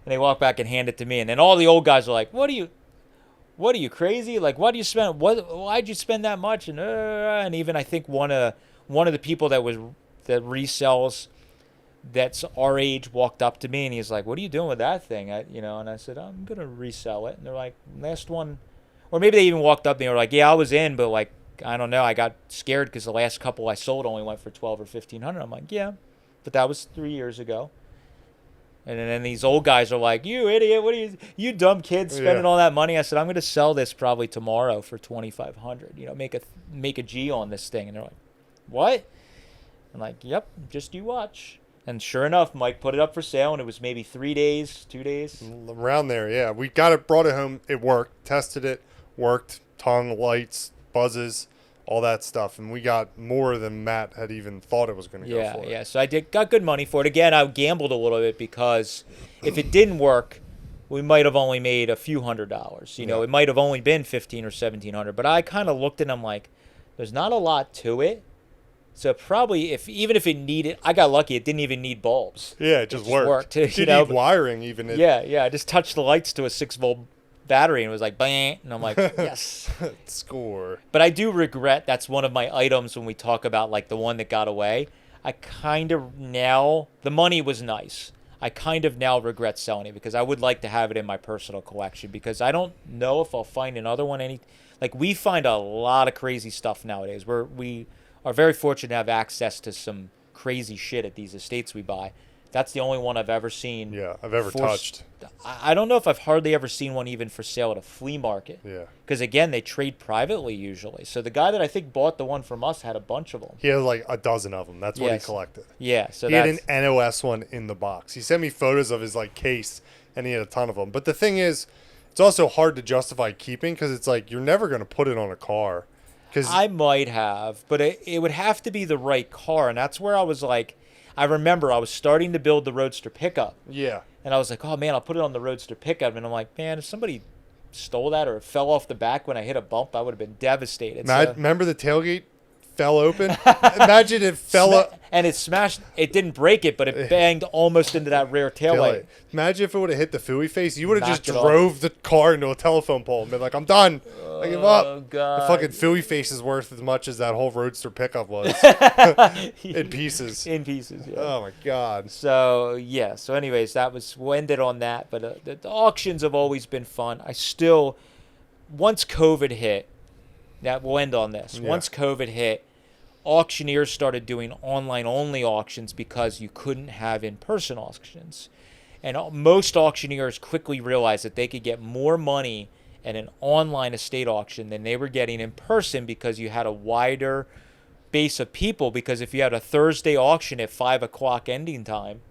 And they walk back and hand it to me, and then all the old guys are like, what are you crazy? Like, why'd you spend that much? And even I think one of the people that resells that's our age walked up to me and he's like, "What are you doing with that thing?" And I said, "I'm gonna resell it." And they're like, "Last one," or maybe they even walked up and they were like, "Yeah, I was in, but like I don't know, I got scared because the last couple I sold only went for 12 or 1500." I'm like, "Yeah, but that was 3 years ago." And then these old guys are like, "You idiot! What are you dumb kid spending all that money?" I said, "I'm gonna sell this probably tomorrow for 2,500. Make a G on this thing." And they're like, "What?" I'm like, "Yep, just you watch." And sure enough, Mike put it up for sale, and it was maybe 3 days, 2 days. Around there, yeah. We got it, brought it home. It worked. Tested it. Worked. Tongue, lights, buzzes, all that stuff. And we got more than Matt had even thought it was going to go for. Yeah. So I got good money for it. Again, I gambled a little bit because if it didn't work, we might have only made a few $100s. It might have only been 1,500 or 1,700. But I kind of looked at them like, there's not a lot to it. So probably even if it needed, I got lucky. It didn't even need bulbs. Yeah, it just worked. It didn't need wiring even. Yeah. I just touched the lights to a 6-volt battery and it was like, bang. And I'm like, yes. Score. But I do regret that's one of my items when we talk about like the one that got away. I kind of now, the money was nice. I kind of now regret selling it because I would like to have it in my personal collection because I don't know if I'll find another one. Like we find a lot of crazy stuff nowadays. We are very fortunate to have access to some crazy shit at these estates we buy. That's the only one I've ever seen. Yeah, I've ever touched. I don't know if I've hardly ever seen one even for sale at a flea market. Yeah. Because, again, they trade privately usually. So the guy that I think bought the one from us had a bunch of them. He had like a dozen of them. That's what he collected. Yeah. So he had an NOS one in the box. He sent me photos of his like case, and he had a ton of them. But the thing is, it's also hard to justify keeping because it's like you're never going to put it on a car. I might have, but it would have to be the right car. And that's where I was like, I remember I was starting to build the Roadster pickup. Yeah. And I was like, oh, man, I'll put it on the Roadster pickup. And I'm like, man, if somebody stole that or it fell off the back when I hit a bump, I would have been devastated. Remember the tailgate fell open? Imagine it fell up. And it smashed. It didn't break it, but it banged almost into that rear taillight. Imagine if it would have hit the Fooey face. You would have just drove the car into a telephone pole and been like, I'm done. I give up. Oh, God. The fucking Fooey face is worth as much as that whole Roadster pickup was. In pieces. In pieces, yeah. Oh, my God. So, yeah. So, anyways, we'll end it on that. But the auctions have always been fun. Once COVID hit, we'll end on this. Yeah. Once COVID hit, auctioneers started doing online-only auctions because you couldn't have in-person auctions. And most auctioneers quickly realized that they could get more money at an online estate auction than they were getting in person because you had a wider base of people. Because if you had a Thursday auction at 5 o'clock ending time,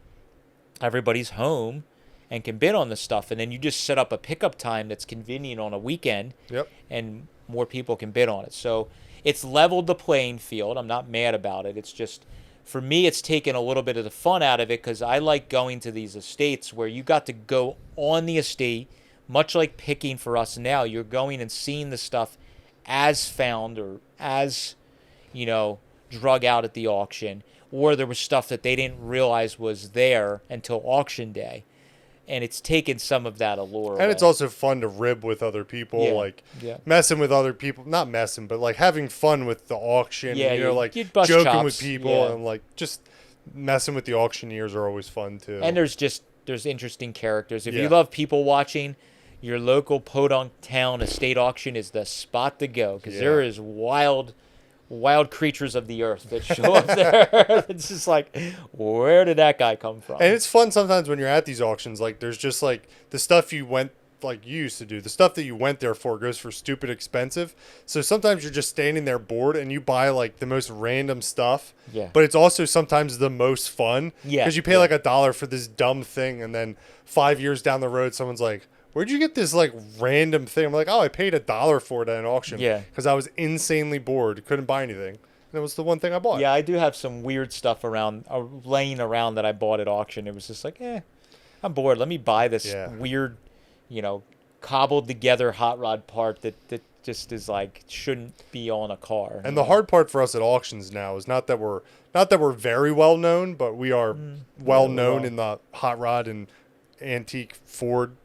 everybody's home and can bid on the stuff. And then you just set up a pickup time that's convenient on a weekend. Yep. And more people can bid on it. So it's leveled the playing field. I'm not mad about it. It's just, for me, it's taken a little bit of the fun out of it because I like going to these estates where you got to go on the estate, much like picking for us now. You're going and seeing the stuff as found or as, drug out at the auction, or there was stuff that they didn't realize was there until auction day. And it's taken some of that allure away. And it's also fun to rib with other people, messing with other people. Not messing, but like having fun with the auction. Yeah, joking chops with people and like just messing with the auctioneers are always fun too. And there's interesting characters. If you love people watching, your local podunk town estate auction is the spot to go because there is wild creatures of the earth that show up there. It's just like, where did that guy come from? And it's fun sometimes when you're at these auctions. Like, there's just like the stuff you used to do. The stuff that you went there for goes for stupid expensive. So sometimes you're just standing there bored and you buy like the most random stuff. Yeah. But it's also sometimes the most fun. Yeah. Because you pay like $1 for this dumb thing, and then 5 years down the road, someone's like, where'd you get this like random thing? I'm like, oh, I paid $1 for it at an auction. Yeah. Because I was insanely bored, couldn't buy anything, and it was the one thing I bought. Yeah, I do have some weird stuff laying around that I bought at auction. It was just like, I'm bored. Let me buy this weird, cobbled together hot rod part that just is like shouldn't be on a car. And the hard part for us at auctions now is not that we're very well known, but we are well known in the hot rod and antique Ford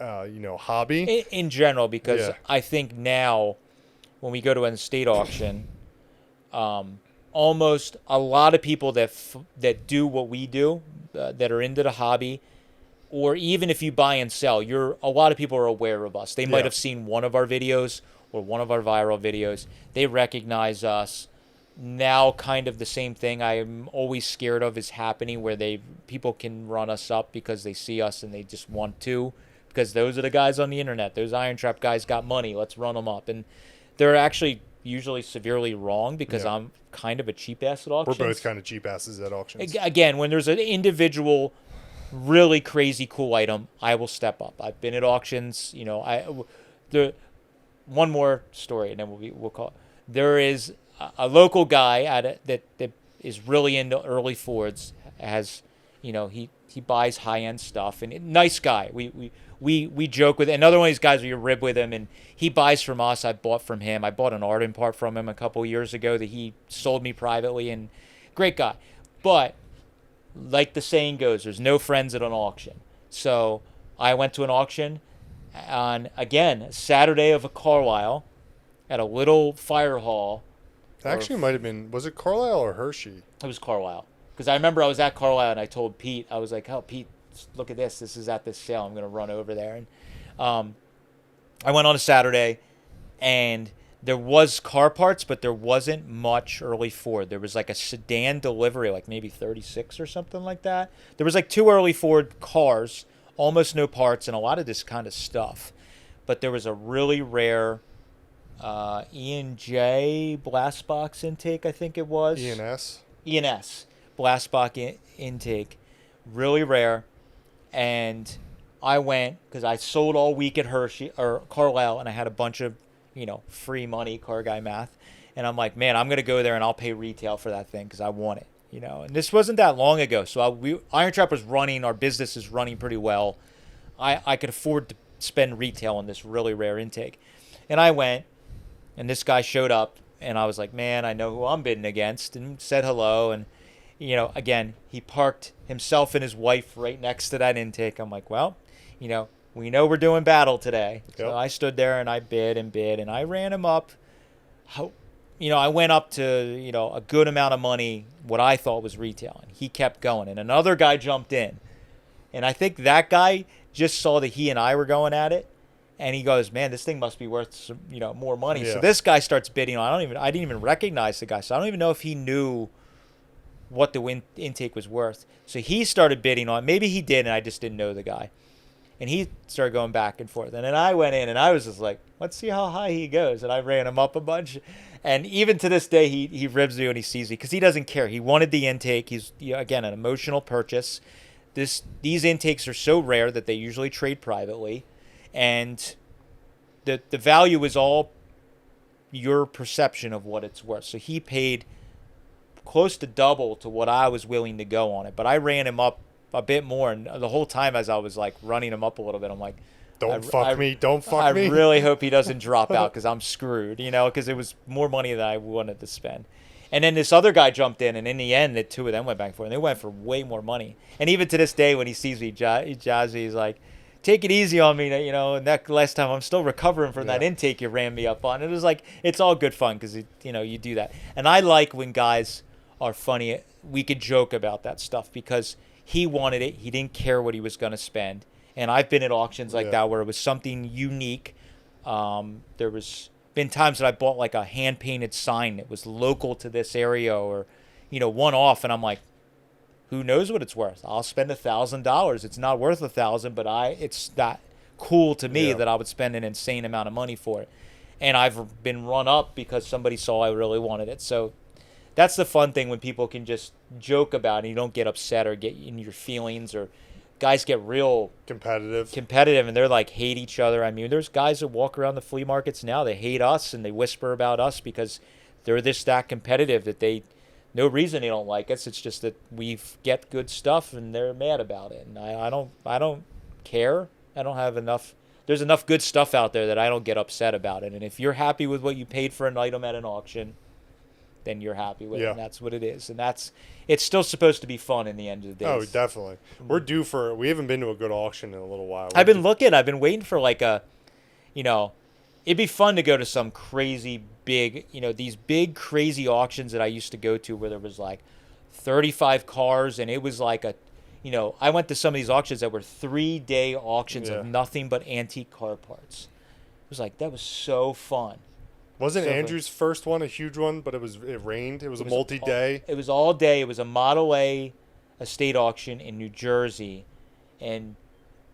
hobby in general, because I think now when we go to an estate auction, almost a lot of people that do what we do, that are into the hobby, or even if you buy and sell, a lot of people are aware of us. They might have seen one of our videos or one of our viral videos. They recognize us. Now, kind of the same thing I'm always scared of is happening, where people can run us up because they see us and they just want to, because those are the guys on the internet. Those IronTrap guys got money. Let's run them up. And they're actually usually severely wrong, because I'm kind of a cheap ass at auctions. We're both kind of cheap asses at auctions. Again, when there's an individual, really crazy cool item, I will step up. I've been at auctions. One more story, and then we'll call it. There is a local guy that is really into early Fords. He buys high end stuff, and nice guy. We joke with another one of these guys where you rib with him, and he buys from us. I bought from him. I bought an Arden part from him a couple of years ago that he sold me privately, and great guy. But like the saying goes, there's no friends at an auction. So I went to an auction on, again, Saturday of a Carlisle at a little fire hall. Actually, might have been, was it Carlisle or Hershey? It was Carlisle. Because I remember I was at Carlisle and I told Pete, I was like, oh, Pete, look at this. This is at this sale. I'm going to run over there. And I went on a Saturday, and there was car parts, but there wasn't much early Ford. There was like a sedan delivery, like maybe 36 or something like that. There was like 2 early Ford cars, almost no parts, and a lot of this kind of stuff. But there was a really rare E&J blast box intake, I think it was. E&S blast box intake, really rare. And I went, because I sold all week at Hershey or Carlisle, and I had a bunch of free money, car guy math, and I'm like, man, I'm gonna go there and I'll pay retail for that thing because I want it, And this wasn't that long ago, so IronTrap was running, our business is running pretty well. I could afford to spend retail on this really rare intake, and I went. And this guy showed up, and I was like, man, I know who I'm bidding against, and said hello. And, again, he parked himself and his wife right next to that intake. I'm like, well, we know we're doing battle today. Yep. So I stood there and I bid, and I ran him up. I went up to, a good amount of money, what I thought was retail. And he kept going. And another guy jumped in. And I think that guy just saw that he and I were going at it. And he goes, man, this thing must be worth some, more money. Yeah. So this guy starts bidding on. I didn't even recognize the guy, so I don't even know if he knew what the intake was worth. So he started bidding on. Maybe he did, and I just didn't know the guy. And he started going back and forth. And then I went in, and I was just like, let's see how high he goes. And I ran him up a bunch. And even to this day, he ribs me when he sees me because he doesn't care. He wanted the intake. He's again an emotional purchase. These intakes are so rare that they usually trade privately. And the value is all your perception of what it's worth. So he paid close to double to what I was willing to go on it. But I ran him up a bit more. And the whole time as I was like running him up a little bit, I'm like, Don't fuck me. I really hope he doesn't drop out because I'm screwed, because it was more money than I wanted to spend. And then this other guy jumped in, and in the end, the two of them went back and forth. And they went for way more money. And even to this day, when he sees me, Jazzy, he's like, take it easy on me, and that last time I'm still recovering from that intake you ran me up on. It was like, it's all good fun because, you do that. And I like when guys are funny. We could joke about that stuff because he wanted it. He didn't care what he was going to spend. And I've been at auctions like that where it was something unique. There was been times that I bought like a hand-painted sign that was local to this area or, one-off. And I'm like, who knows what it's worth? I'll spend $1,000. It's not worth $1,000, but it's that cool to me that I would spend an insane amount of money for it. And I've been run up because somebody saw I really wanted it. So that's the fun thing when people can just joke about it and you don't get upset or get in your feelings, or guys get real competitive and they're like hate each other. I mean, there's guys that walk around the flea markets now, they hate us and they whisper about us because they're that competitive that no reason they don't like us. It's just that we get good stuff and they're mad about it. And I don't care. I don't have enough. There's enough good stuff out there that I don't get upset about it. And if you're happy with what you paid for an item at an auction, then you're happy with it. And that's what it is. And it's still supposed to be fun in the end of the day. Oh, definitely. We haven't been to a good auction in a little while. I've been waiting for like a, it'd be fun to go to some crazy big, these big crazy auctions that I used to go to where there was like 35 cars, and it was like I went to some of these auctions that were 3-day auctions of nothing but antique car parts. It was like, that was so fun. Wasn't Andrew's first one a huge one, but it rained? It was a multi-day? It was all day. It was a Model A estate auction in New Jersey, and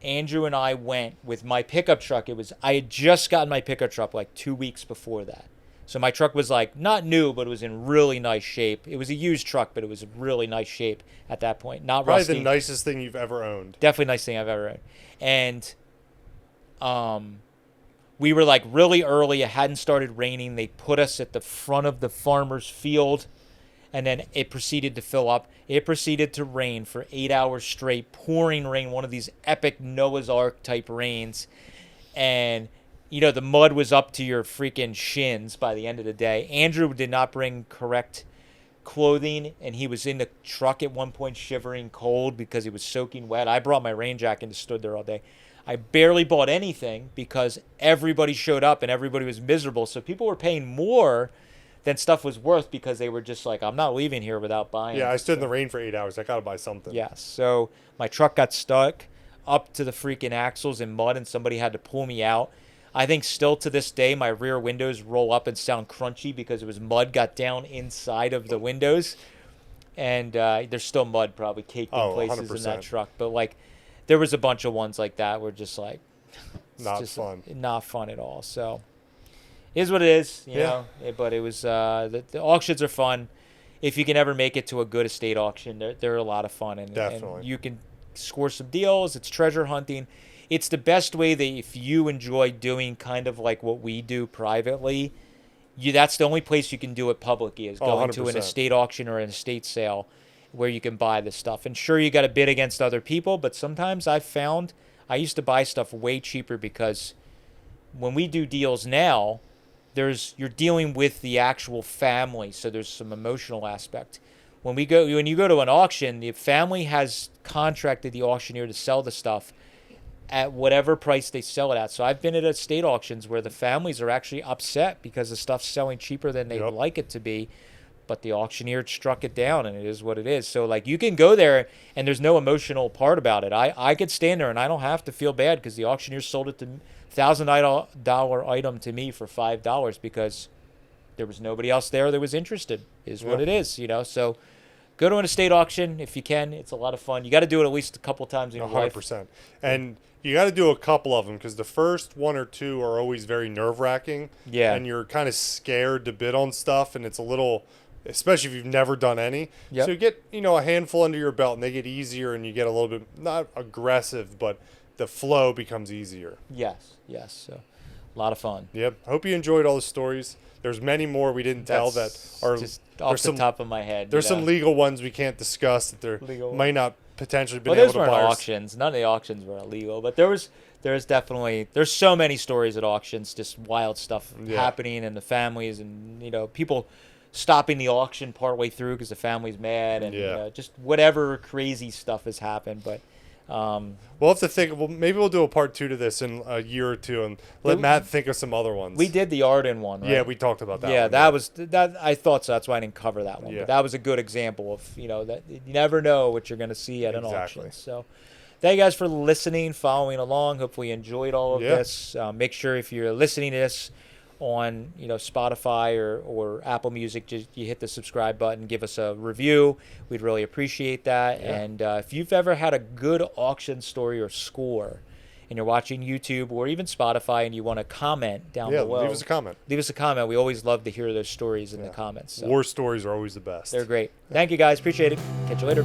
Andrew and I went with my pickup truck. I had just gotten my pickup truck like 2 weeks before that. So my truck was like not new, but it was in really nice shape. It was a used truck, but it was in really nice shape at that point. Not probably rusty. the nicest thing you've ever owned. Definitely nice thing I've ever owned. And we were like really early. It hadn't started raining. They put us at the front of the farmer's field, and then it proceeded to fill up. It proceeded to rain for 8 hours straight, pouring rain, one of these epic Noah's Ark type rains. And the mud was up to your freaking shins by the end of the day. Andrew did not bring correct clothing, and he was in the truck at one point shivering cold because he was soaking wet. I brought my rain jacket and stood there all day. I barely bought anything because everybody showed up and everybody was miserable. So people were paying more than stuff was worth because they were just like, I'm not leaving here without buying. Yeah, I stood in the rain for 8 hours. I got to buy something. Yes. So my truck got stuck up to the freaking axles in mud, and somebody had to pull me out. I think still to this day, my rear windows roll up and sound crunchy because it was mud got down inside of the windows. And there's still mud probably caked in places 100%. in that truck. But like, there was a bunch of ones like that where just like, not fun. Not fun at all. So it is what it is, you know. But it was, the auctions are fun. If you can ever make it to a good estate auction, they're a lot of fun. Definitely. And you can score some deals. It's treasure hunting. It's the best way that if you enjoy doing kind of like what we do privately, that's the only place you can do it publicly is going to an estate auction or an estate sale where you can buy this stuff. And sure, you got to bid against other people, but sometimes I've found I used to buy stuff way cheaper because when we do deals now, you're dealing with the actual family, so there's some emotional aspect. When you go to an auction, the family has contracted the auctioneer to sell the stuff at whatever price they sell it at. So I've been at estate auctions where the families are actually upset because the stuff's selling cheaper than they'd like it to be, but the auctioneer struck it down, and it is what it is. So like, you can go there and there's no emotional part about it. I could stand there and I don't have to feel bad because the auctioneer sold it to $1,000 item to me for $5 because there was nobody else there that was interested, is what it is, So go to an estate auction if you can. It's a lot of fun. You got to do it at least a couple times in your life. 100%. And you got to do a couple of them because the first one or two are always very nerve-wracking. Yeah. And you're kind of scared to bid on stuff, and it's a little, especially if you've never done any. Yep. So you get, a handful under your belt, and they get easier, and you get a little bit, not aggressive, but the flow becomes easier. Yes. So a lot of fun. Yep. Hope you enjoyed all the stories. There's many more we didn't tell that are just off the top of my head. There's some legal ones we can't discuss that there might not potentially been able to buy. Those weren't auctions. None of the auctions were illegal, but there's so many stories at auctions, just wild stuff happening, and the families, and people stopping the auction partway through because the family's mad, and just whatever crazy stuff has happened. But we'll have to think. Well, maybe we'll do a part 2 to this in a year or two, and let Matt think of some other ones. We did the Arden one, right? Yeah, we talked about that. Yeah, one, that was that. I thought so. That's why I didn't cover that one. Yeah. But that was a good example of that you never know what you're going to see at an auction. So, thank you guys for listening, following along. Hopefully, you enjoyed all of this. Make sure if you're listening to this on Spotify or Apple Music, just you hit the subscribe button, give us a review. We'd really appreciate that. And if you've ever had a good auction story or score, and you're watching YouTube or even Spotify, and you want to comment down below, leave us a comment. We always love to hear those stories in the comments. So. War stories are always the best. They're great. Thank you guys. Appreciate it. Catch you later.